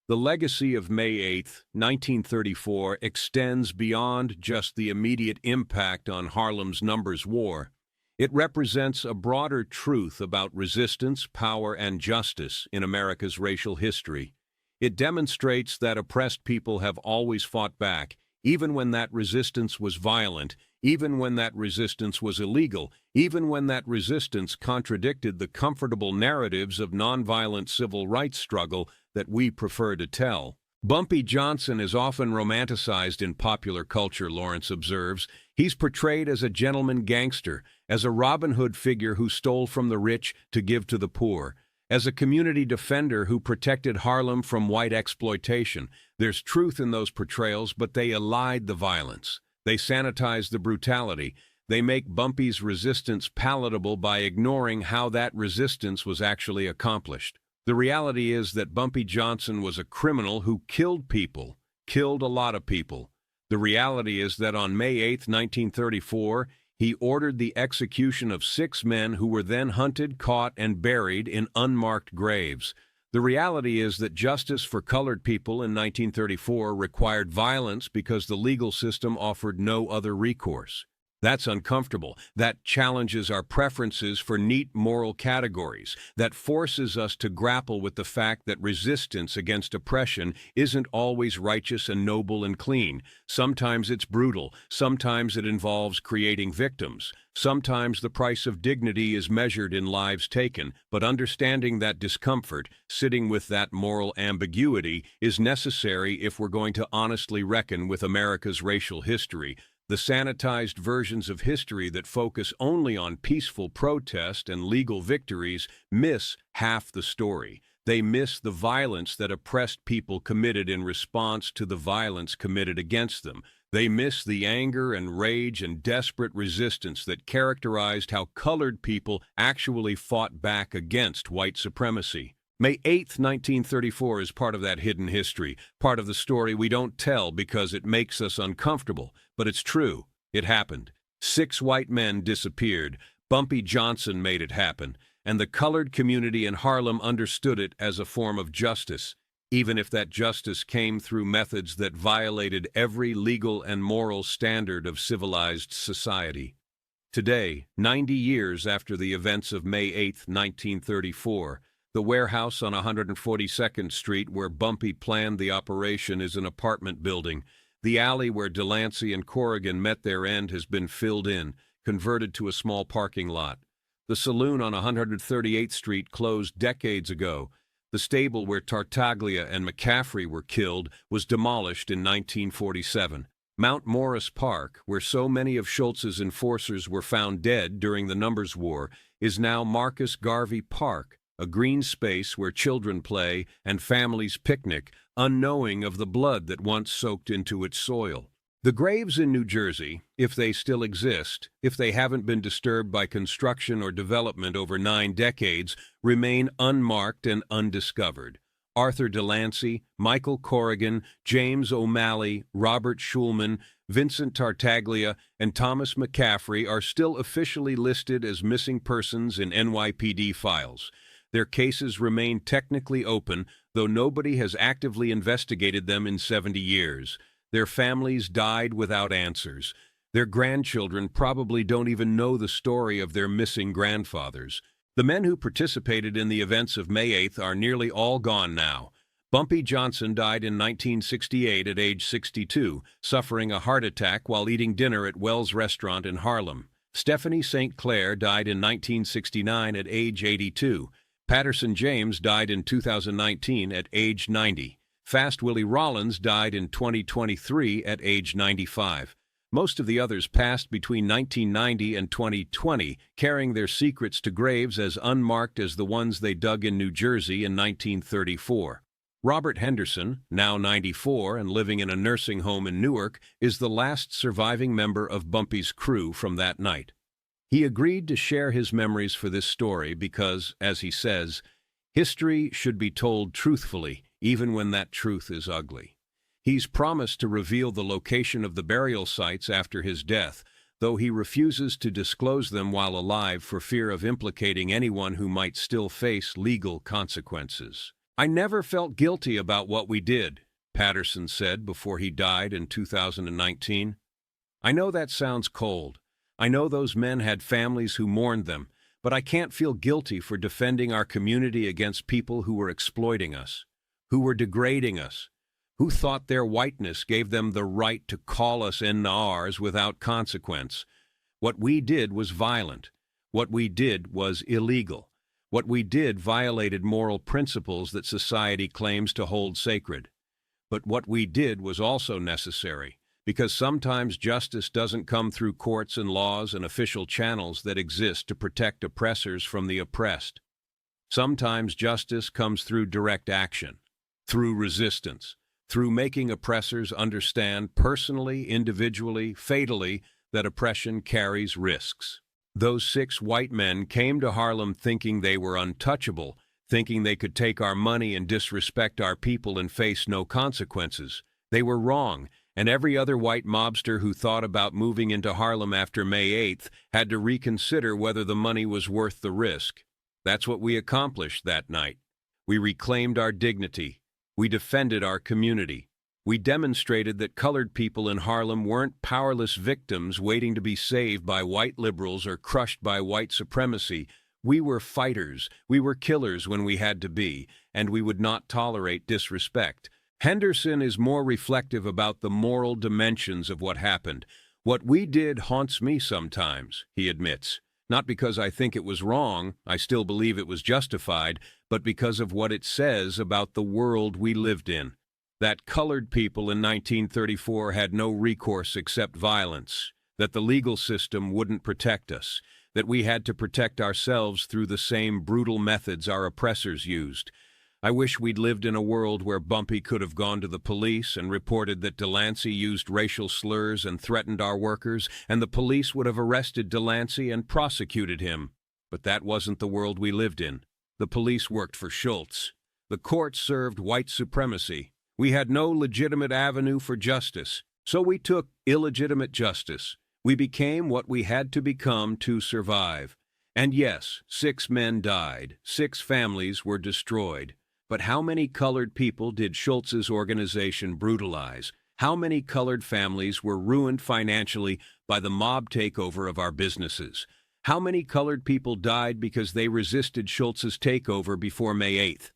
The legacy of May 8, 1934 extends beyond just the immediate impact on Harlem's numbers war. It represents a broader truth about resistance, power, and justice in America's racial history. It demonstrates that oppressed people have always fought back, even when that resistance was violent, even when that resistance was illegal, even when that resistance contradicted the comfortable narratives of nonviolent civil rights struggle that we prefer to tell. Bumpy Johnson is often romanticized in popular culture, Lawrence observes. He's portrayed as a gentleman gangster, as a Robin Hood figure who stole from the rich to give to the poor, as a community defender who protected Harlem from white exploitation. There's truth in those portrayals, but they elide the violence. They sanitize the brutality. They make Bumpy's resistance palatable by ignoring how that resistance was actually accomplished. The reality is that Bumpy Johnson was a criminal who killed people, killed a lot of people. The reality is that on May 8, 1934, he ordered the execution of 6 men who were then hunted, caught, and buried in unmarked graves. The reality is that justice for colored people in 1934 required violence because the legal system offered no other recourse. That's uncomfortable. That challenges our preferences for neat moral categories. That forces us to grapple with the fact that resistance against oppression isn't always righteous and noble and clean. Sometimes it's brutal. Sometimes it involves creating victims. Sometimes the price of dignity is measured in lives taken. But understanding that discomfort, sitting with that moral ambiguity, is necessary if we're going to honestly reckon with America's racial history. The sanitized versions of history that focus only on peaceful protest and legal victories miss half the story. They miss the violence that oppressed people committed in response to the violence committed against them. They miss the anger and rage and desperate resistance that characterized how colored people actually fought back against white supremacy. May 8, 1934 is part of that hidden history, part of the story we don't tell because it makes us uncomfortable. But it's true. It happened. 6 white men disappeared. Bumpy Johnson made it happen, and the colored community in Harlem understood it as a form of justice, even if that justice came through methods that violated every legal and moral standard of civilized society. Today, 90 years after the events of May 8, 1934, the warehouse on 142nd Street where Bumpy planned the operation is an apartment building. The alley where Delancey and Corrigan met their end has been filled in, converted to a small parking lot. The saloon on 138th Street closed decades ago. The stable where Tartaglia and McCaffrey were killed was demolished in 1947. Mount Morris Park, where so many of Schultz's enforcers were found dead during the Numbers War, is now Marcus Garvey Park, a green space where children play and families picnic, unknowing of the blood that once soaked into its soil. The graves in New Jersey, if they still exist, if they haven't been disturbed by construction or development over 9 decades, remain unmarked and undiscovered. Arthur Delancey, Michael Corrigan, James O'Malley, Robert Schulman, Vincent Tartaglia, and Thomas McCaffrey are still officially listed as missing persons in NYPD files. Their cases remain technically open, though nobody has actively investigated them in 70 years. Their families died without answers. Their grandchildren probably don't even know the story of their missing grandfathers. The men who participated in the events of May 8th are nearly all gone now. Bumpy Johnson died in 1968 at age 62, suffering a heart attack while eating dinner at Wells Restaurant in Harlem. Stephanie St. Clair died in 1969 at age 82. Patterson James died in 2019 at age 90. Fast Willie Rollins died in 2023 at age 95. Most of the others passed between 1990 and 2020, carrying their secrets to graves as unmarked as the ones they dug in New Jersey in 1934. Robert Henderson, now 94 and living in a nursing home in Newark, is the last surviving member of Bumpy's crew from that night. He agreed to share his memories for this story because, as he says, history should be told truthfully, even when that truth is ugly. He's promised to reveal the location of the burial sites after his death, though he refuses to disclose them while alive for fear of implicating anyone who might still face legal consequences. "I never felt guilty about what we did," Patterson said before he died in 2019. "I know that sounds cold. I know those men had families who mourned them, but I can't feel guilty for defending our community against people who were exploiting us, who were degrading us, who thought their whiteness gave them the right to call us NRs without consequence. What we did was violent. What we did was illegal. What we did violated moral principles that society claims to hold sacred. But what we did was also necessary, because sometimes justice doesn't come through courts and laws and official channels that exist to protect oppressors from the oppressed. Sometimes justice comes through direct action, through resistance, through making oppressors understand personally, individually, fatally, that oppression carries risks. Those 6 white men came to Harlem thinking they were untouchable, thinking they could take our money and disrespect our people and face no consequences. They were wrong, and every other white mobster who thought about moving into Harlem after May 8th had to reconsider whether the money was worth the risk. That's what we accomplished that night. We reclaimed our dignity. We defended our community. We demonstrated that colored people in Harlem weren't powerless victims waiting to be saved by white liberals or crushed by white supremacy. We were fighters. We were killers when we had to be, and we would not tolerate disrespect. Henderson is more reflective about the moral dimensions of what happened. "What we did haunts me sometimes," he admits. "Not because I think it was wrong, I still believe it was justified, but because of what it says about the world we lived in. That colored people in 1934 had no recourse except violence, that the legal system wouldn't protect us, that we had to protect ourselves through the same brutal methods our oppressors used. I wish we'd lived in a world where Bumpy could have gone to the police and reported that Delancey used racial slurs and threatened our workers, and the police would have arrested Delancey and prosecuted him. But that wasn't the world we lived in. The police worked for Schultz. The courts served white supremacy. We had no legitimate avenue for justice, so we took illegitimate justice. We became what we had to become to survive. And yes, 6 men died. 6 families were destroyed. But how many colored people did Schultz's organization brutalize? How many colored families were ruined financially by the mob takeover of our businesses? How many colored people died because they resisted Schultz's takeover before May 8th?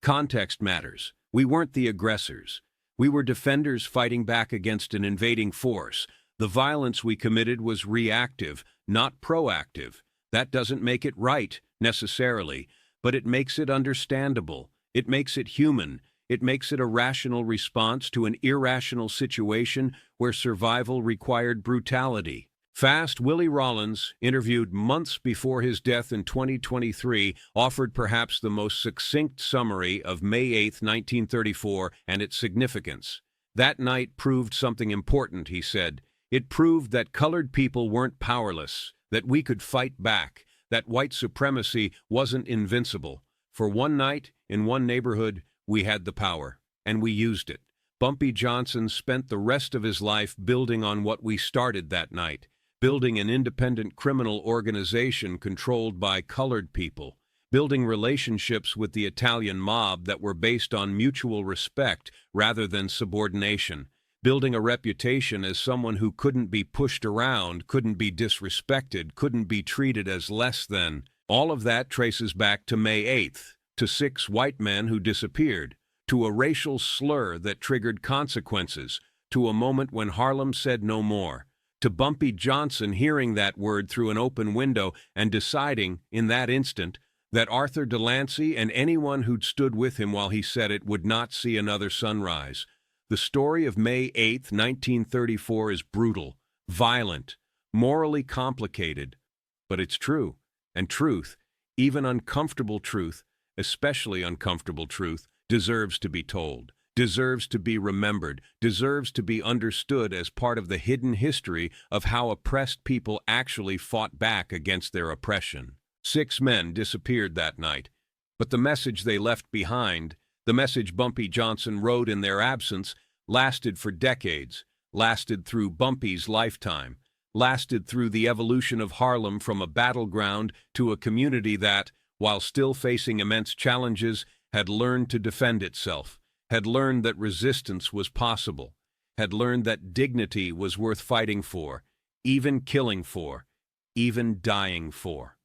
Context matters. We weren't the aggressors. We were defenders fighting back against an invading force. The violence we committed was reactive, not proactive. That doesn't make it right, necessarily, but it makes it understandable. It makes it human. It makes it a rational response to an irrational situation where survival required brutality. Fast Willie Rollins, interviewed months before his death in 2023, offered perhaps the most succinct summary of May 8, 1934, and its significance. That night proved something important, he said. It proved that colored people weren't powerless, that we could fight back, that white supremacy wasn't invincible. For one night, in one neighborhood, we had the power, and we used it. Bumpy Johnson spent the rest of his life building on what we started that night, building an independent criminal organization controlled by colored people, building relationships with the Italian mob that were based on mutual respect rather than subordination, building a reputation as someone who couldn't be pushed around, couldn't be disrespected, couldn't be treated as less than. All of that traces back to May 8th, to 6 white men who disappeared, to a racial slur that triggered consequences, to a moment when Harlem said no more, to Bumpy Johnson hearing that word through an open window and deciding, in that instant, that Arthur Delancey and anyone who'd stood with him while he said it would not see another sunrise. The story of May 8th, 1934 is brutal, violent, morally complicated, but it's true. And truth, even uncomfortable truth, especially uncomfortable truth, deserves to be told, deserves to be remembered, deserves to be understood as part of the hidden history of how oppressed people actually fought back against their oppression. 6 men disappeared that night, but the message they left behind, the message Bumpy Johnson wrote in their absence, lasted for decades, lasted through Bumpy's lifetime, lasted through the evolution of Harlem from a battleground to a community that, while still facing immense challenges, had learned to defend itself, had learned that resistance was possible, had learned that dignity was worth fighting for, even killing for, even dying for.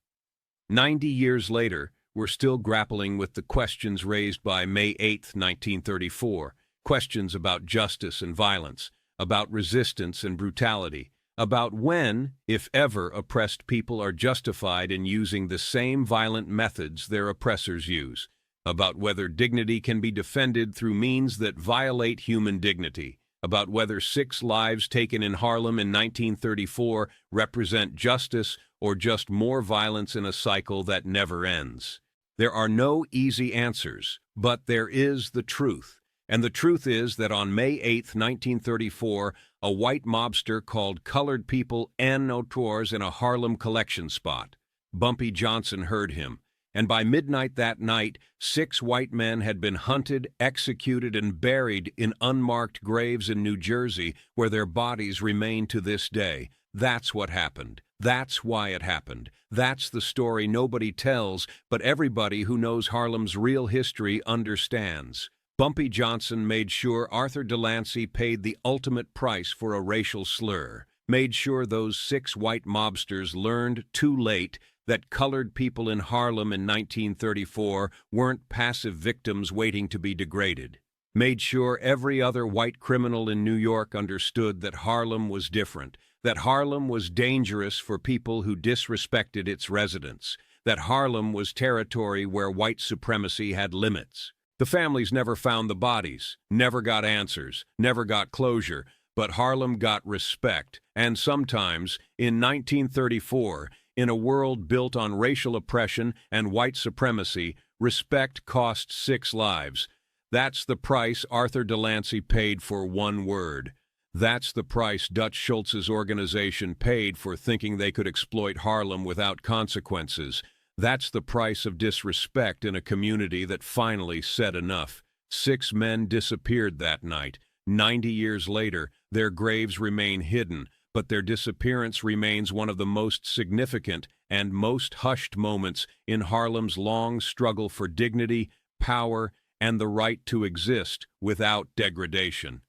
90 years later, we're still grappling with the questions raised by May 8, 1934, questions about justice and violence, about resistance and brutality, about when, if ever, oppressed people are justified in using the same violent methods their oppressors use, about whether dignity can be defended through means that violate human dignity, about whether 6 lives taken in Harlem in 1934 represent justice or just more violence in a cycle that never ends. There are no easy answers, but there is the truth. And the truth is that on May 8, 1934, a white mobster called colored people en auteurs in a Harlem collection spot. Bumpy Johnson heard him, and by midnight that night, 6 white men had been hunted, executed, and buried in unmarked graves in New Jersey, where their bodies remain to this day. That's what happened. That's why it happened. That's the story nobody tells, but everybody who knows Harlem's real history understands. Bumpy Johnson made sure Arthur Delancey paid the ultimate price for a racial slur, made sure those 6 white mobsters learned too late that colored people in Harlem in 1934 weren't passive victims waiting to be degraded, made sure every other white criminal in New York understood that Harlem was different, that Harlem was dangerous for people who disrespected its residents, that Harlem was territory where white supremacy had limits. The families never found the bodies, never got answers, never got closure, but Harlem got respect, and sometimes, in 1934, in a world built on racial oppression and white supremacy, Respect cost 6 lives. That's the price Arthur Delancey paid for one word. That's the price Dutch Schultz's organization paid for thinking they could exploit Harlem without consequences. That's the price of disrespect in a community that finally said enough. 6 men disappeared that night. 90 years later, their graves remain hidden, but their disappearance remains one of the most significant and most hushed moments in Harlem's long struggle for dignity, power, and the right to exist without degradation.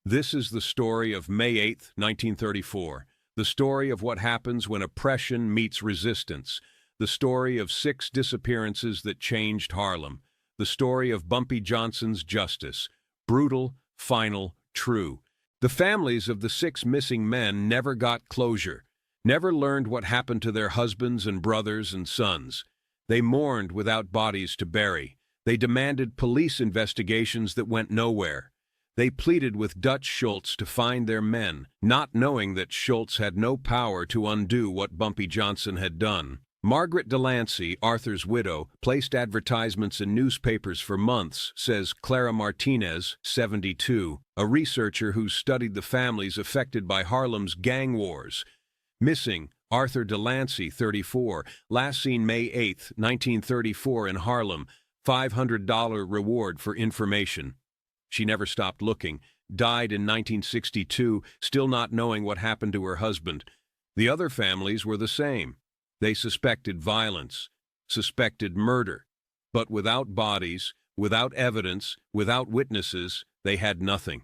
This is the story of May 8, 1934, the story of what happens when oppression meets resistance, the story of 6 disappearances that changed Harlem, the story of Bumpy Johnson's justice, brutal, final, true. The families of the 6 missing men never got closure, never learned what happened to their husbands and brothers and sons. They mourned without bodies to bury. They demanded police investigations that went nowhere. They pleaded with Dutch Schultz to find their men, not knowing that Schultz had no power to undo what Bumpy Johnson had done. Margaret Delancey, Arthur's widow, placed advertisements in newspapers for months, says Clara Martinez, 72, a researcher who studied the families affected by Harlem's gang wars. Missing, Arthur Delancey, 34, last seen May 8, 1934 in Harlem, $500 reward for information. She never stopped looking, died in 1962, still not knowing what happened to her husband. The other families were the same. They suspected violence, suspected murder, but without bodies, without evidence, without witnesses, they had nothing.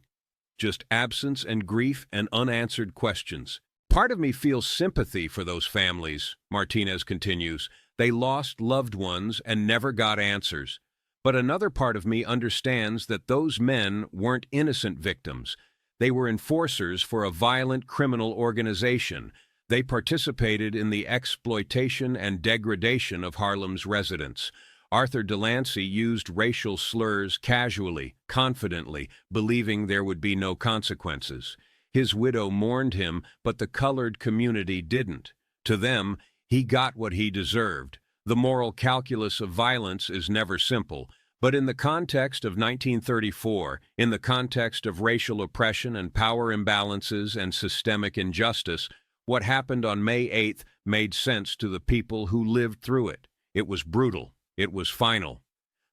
Just absence and grief and unanswered questions. Part of me feels sympathy for those families, Martinez continues. They lost loved ones and never got answers. But another part of me understands that those men weren't innocent victims. They were enforcers for a violent criminal organization. They participated in the exploitation and degradation of Harlem's residents. Arthur Delancey used racial slurs casually, confidently, believing there would be no consequences. His widow mourned him, but the colored community didn't. To them, he got what he deserved. The moral calculus of violence is never simple, but in the context of 1934, in the context of racial oppression and power imbalances and systemic injustice, what happened on May 8th made sense to the people who lived through it. It was brutal, it was final,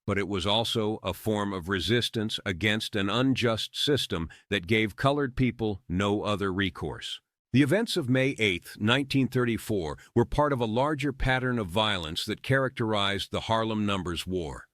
but it was also a form of resistance against an unjust system that gave colored people no other recourse. The events of May 8, 1934, were part of a larger pattern of violence that characterized the Harlem Numbers War.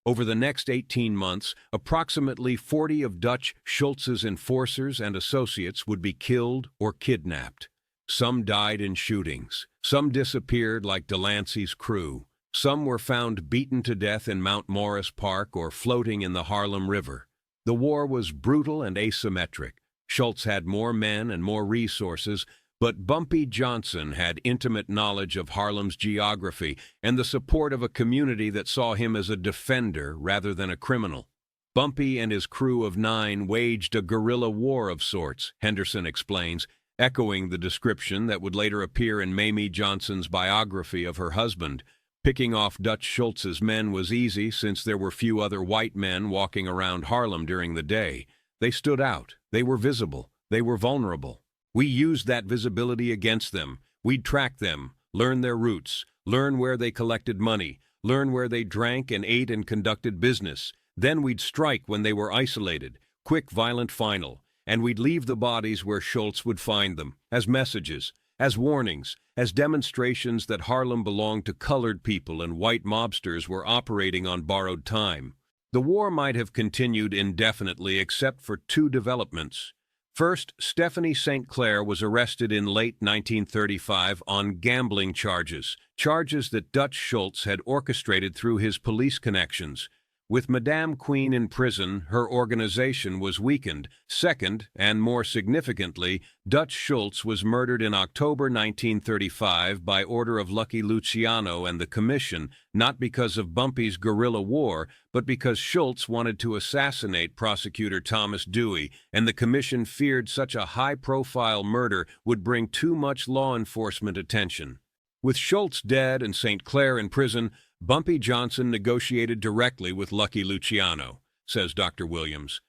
Over the next 18 months, approximately 40 of Dutch Schultz's enforcers and associates would be killed or kidnapped. Some died in shootings. Some disappeared like Delancey's crew. Some were found beaten to death in Mount Morris Park or floating in the Harlem River. The war was brutal and asymmetric. Schultz had more men and more resources, but Bumpy Johnson had intimate knowledge of Harlem's geography and the support of a community that saw him as a defender rather than a criminal. Bumpy and his crew of 9 waged a guerrilla war of sorts, Henderson explains, echoing the description that would later appear in Mamie Johnson's biography of her husband. Picking off Dutch Schultz's men was easy since there were few other white men walking around Harlem during the day. They stood out. They were visible. They were vulnerable. We used that visibility against them. We'd track them, learn their routes, learn where they collected money, learn where they drank and ate and conducted business. Then we'd strike when they were isolated, quick, violent, final, and we'd leave the bodies where Schultz would find them, as messages, as warnings, as demonstrations that Harlem belonged to colored people and white mobsters were operating on borrowed time. The war might have continued indefinitely except for 2 developments. First, Stephanie St. Clair was arrested in late 1935 on gambling charges that Dutch Schultz had orchestrated through his police connections. With Madame Queen in prison, her organization was weakened. Second, and more significantly, Dutch Schultz was murdered in October 1935 by order of Lucky Luciano and the Commission, not because of Bumpy's guerrilla war, but because Schultz wanted to assassinate prosecutor Thomas Dewey, and the Commission feared such a high-profile murder would bring too much law enforcement attention. With Schultz dead and St. Clair in prison, Bumpy Johnson negotiated directly with Lucky Luciano, says Dr. Williams.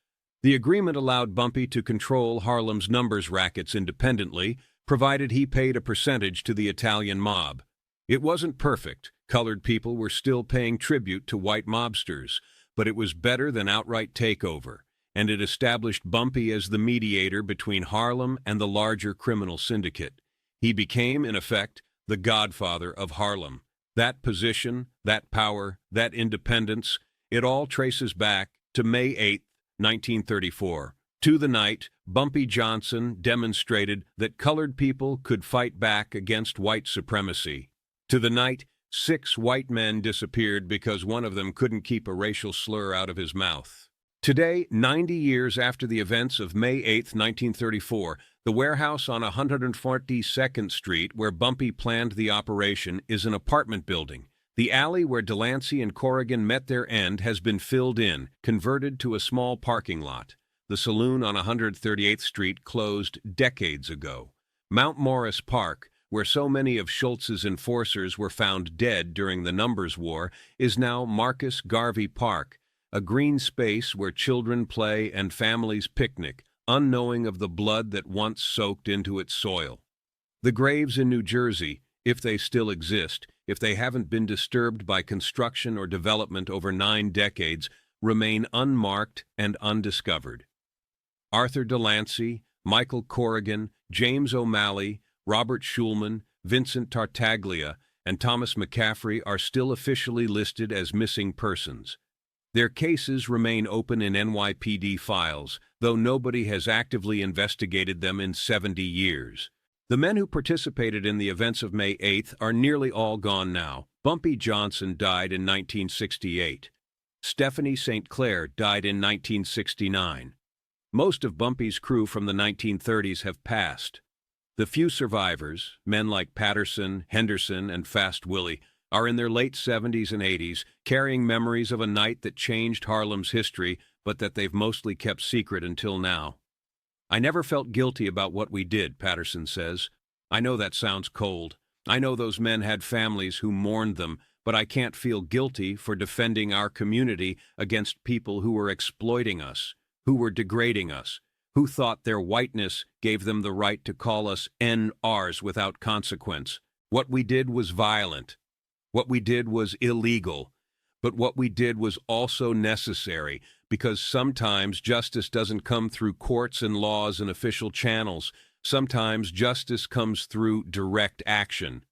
The agreement allowed Bumpy to control Harlem's numbers rackets independently, provided he paid a percentage to the Italian mob. It wasn't perfect. Colored people were still paying tribute to white mobsters, but it was better than outright takeover, and it established Bumpy as the mediator between Harlem and the larger criminal syndicate. He became, in effect, the godfather of Harlem. That position, that power, that independence, it all traces back to May 8, 1934. To the night, Bumpy Johnson demonstrated that colored people could fight back against white supremacy. To the night, 6 white men disappeared because one of them couldn't keep a racial slur out of his mouth. Today, 90 years after the events of May 8, 1934, the warehouse on 142nd Street where Bumpy planned the operation is an apartment building. The alley where Delancey and Corrigan met their end has been filled in, converted to a small parking lot. The saloon on 138th Street closed decades ago. Mount Morris Park, where so many of Schultz's enforcers were found dead during the Numbers War, is now Marcus Garvey Park, a green space where children play and families picnic, unknowing of the blood that once soaked into its soil. The graves in New Jersey, if they still exist, if they haven't been disturbed by construction or development over 9 decades, remain unmarked and undiscovered. Arthur Delancey, Michael Corrigan, James O'Malley, Robert Schulman, Vincent Tartaglia, and Thomas McCaffrey are still officially listed as missing persons. Their cases remain open in NYPD files, though nobody has actively investigated them in 70 years. The men who participated in the events of May 8th are nearly all gone now. Bumpy Johnson died in 1968. Stephanie St. Clair died in 1969. Most of Bumpy's crew from the 1930s have passed. The few survivors, men like Patterson, Henderson, and Fast Willie, are in their late 70s and 80s, carrying memories of a night that changed Harlem's history, but that they've mostly kept secret until now. I never felt guilty about what we did, Patterson says. I know that sounds cold. I know those men had families who mourned them, but I can't feel guilty for defending our community against people who were exploiting us, who were degrading us, who thought their whiteness gave them the right to call us NRs without consequence. What we did was violent. What we did was illegal, but what we did was also necessary, because sometimes justice doesn't come through courts and laws and official channels. Sometimes justice comes through direct action,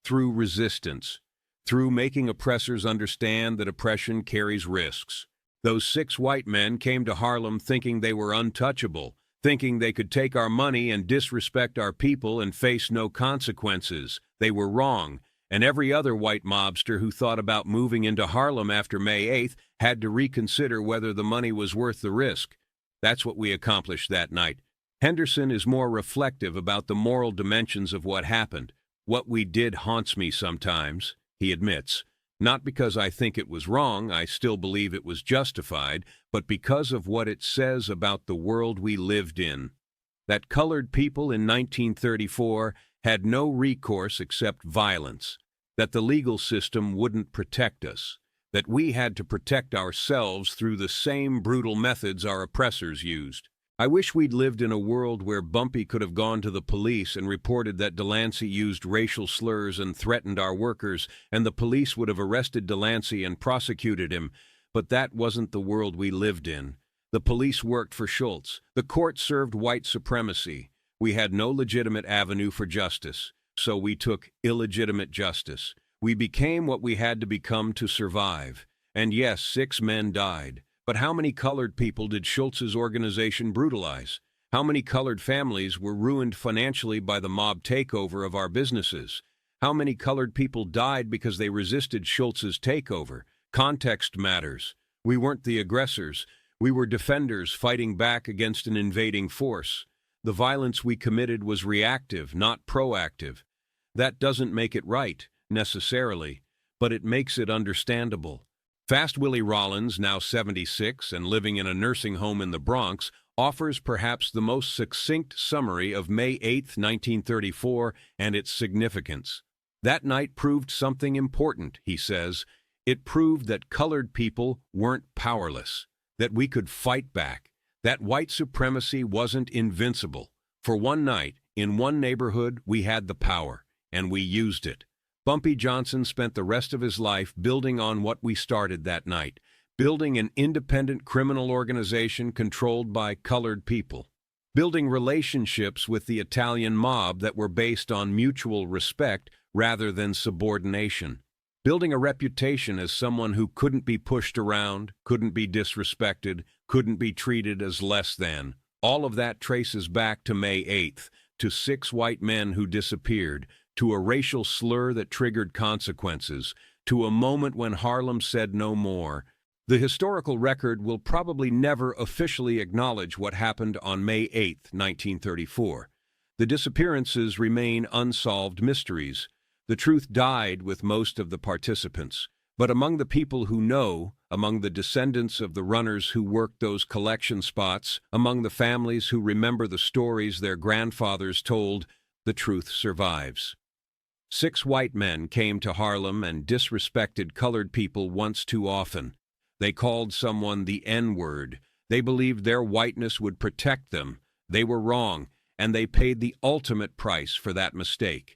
through resistance, through making oppressors understand that oppression carries risks. Those 6 white men came to Harlem thinking they were untouchable, thinking they could take our money and disrespect our people and face no consequences. They were wrong. And every other white mobster who thought about moving into Harlem after May 8th had to reconsider whether the money was worth the risk. That's what we accomplished that night. Henderson is more reflective about the moral dimensions of what happened. What we did haunts me sometimes, he admits. Not because I think it was wrong, I still believe it was justified, but because of what it says about the world we lived in. That colored people in 1934 had no recourse except violence, that the legal system wouldn't protect us, that we had to protect ourselves through the same brutal methods our oppressors used. I wish we'd lived in a world where Bumpy could have gone to the police and reported that Delancey used racial slurs and threatened our workers, and the police would have arrested Delancey and prosecuted him. But that wasn't the world we lived in. The police worked for Schultz. The court served white supremacy. We had no legitimate avenue for justice, so we took illegitimate justice. We became what we had to become to survive. And yes, 6 men died. But how many colored people did Schultz's organization brutalize? How many colored families were ruined financially by the mob takeover of our businesses? How many colored people died because they resisted Schultz's takeover? Context matters. We weren't the aggressors. We were defenders fighting back against an invading force. The violence we committed was reactive, not proactive. That doesn't make it right, necessarily, but it makes it understandable. Fast Willie Rollins, now 76 and living in a nursing home in the Bronx, offers perhaps the most succinct summary of May 8, 1934, and its significance. That night proved something important, he says. It proved that colored people weren't powerless, that we could fight back, that white supremacy wasn't invincible. For one night, in one neighborhood, we had the power, and we used it. Bumpy Johnson spent the rest of his life building on what we started that night, building an independent criminal organization controlled by colored people, building relationships with the Italian mob that were based on mutual respect rather than subordination, building a reputation as someone who couldn't be pushed around, couldn't be disrespected, couldn't be treated as less than. All of that traces back to May 8th, to 6 white men who disappeared, to a racial slur that triggered consequences, to a moment when Harlem said no more. The historical record will probably never officially acknowledge what happened on May 8, 1934. The disappearances remain unsolved mysteries. The truth died with most of the participants. But among the people who know, among the descendants of the runners who worked those collection spots, among the families who remember the stories their grandfathers told, the truth survives. 6 white men came to Harlem and disrespected colored people once too often. They called someone the N-word. They believed their whiteness would protect them. They were wrong, and they paid the ultimate price for that mistake.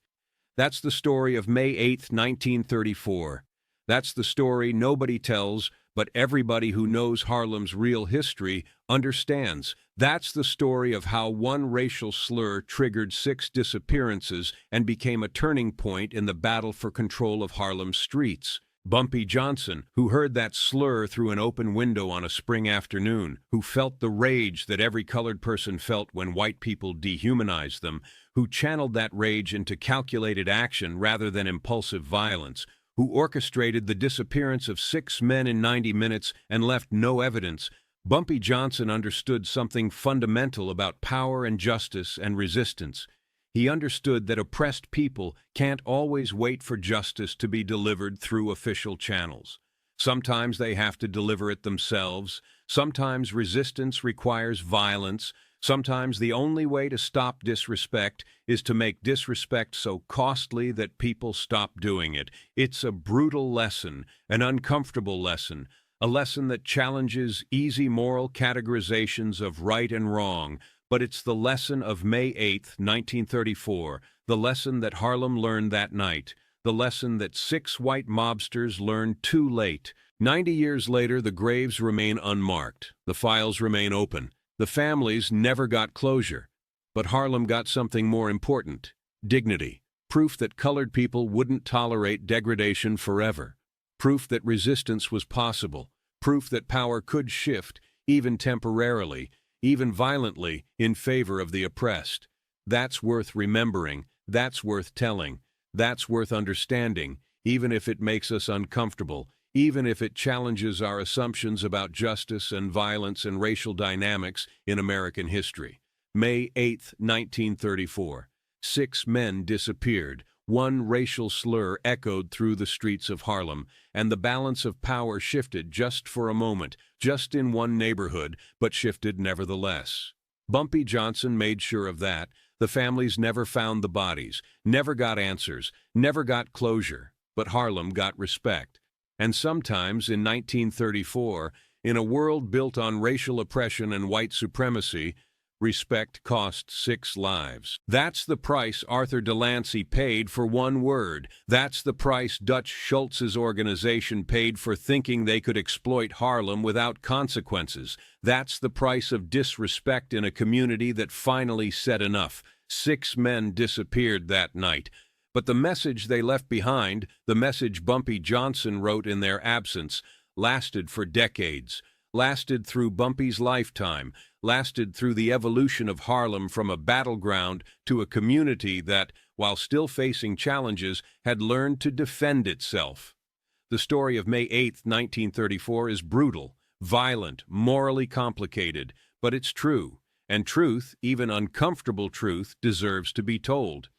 That's the story of May 8, 1934. That's the story nobody tells, but everybody who knows Harlem's real history understands. That's the story of how one racial slur triggered 6 disappearances and became a turning point in the battle for control of Harlem's streets. Bumpy Johnson, who heard that slur through an open window on a spring afternoon, who felt the rage that every colored person felt when white people dehumanized them, who channeled that rage into calculated action rather than impulsive violence, who orchestrated the disappearance of 6 men in 90 minutes and left no evidence. Bumpy Johnson understood something fundamental about power and justice and resistance. He understood that oppressed people can't always wait for justice to be delivered through official channels. Sometimes they have to deliver it themselves. Sometimes resistance requires violence. Sometimes the only way to stop disrespect is to make disrespect so costly that people stop doing it. It's a brutal lesson, an uncomfortable lesson, a lesson that challenges easy moral categorizations of right and wrong. But it's the lesson of May 8, 1934, the lesson that Harlem learned that night, the lesson that 6 white mobsters learned too late. 90 years later, the graves remain unmarked. The files remain open. The families never got closure. But Harlem got something more important: dignity, proof that colored people wouldn't tolerate degradation forever, proof that resistance was possible, proof that power could shift, even temporarily, even violently, in favor of the oppressed. That's worth remembering, that's worth telling, that's worth understanding, even if it makes us uncomfortable, even if it challenges our assumptions about justice and violence and racial dynamics in American history. May 8, 1934. 6 men disappeared. One racial slur echoed through the streets of Harlem, and the balance of power shifted just for a moment, just in one neighborhood, but shifted nevertheless. Bumpy Johnson made sure of that. The families never found the bodies, never got answers, never got closure, but Harlem got respect. And sometimes, in 1934, in a world built on racial oppression and white supremacy, respect cost 6 lives. That's the price Arthur Delancey paid for one word. That's the price Dutch Schultz's organization paid for thinking they could exploit Harlem without consequences. That's the price of disrespect in a community that finally said enough. 6 men disappeared that night. But the message they left behind, the message Bumpy Johnson wrote in their absence, lasted for decades, lasted through Bumpy's lifetime, lasted through the evolution of Harlem from a battleground to a community that, while still facing challenges, had learned to defend itself. The story of May 8, 1934 is brutal, violent, morally complicated, but it's true. And truth, even uncomfortable truth, deserves to be told.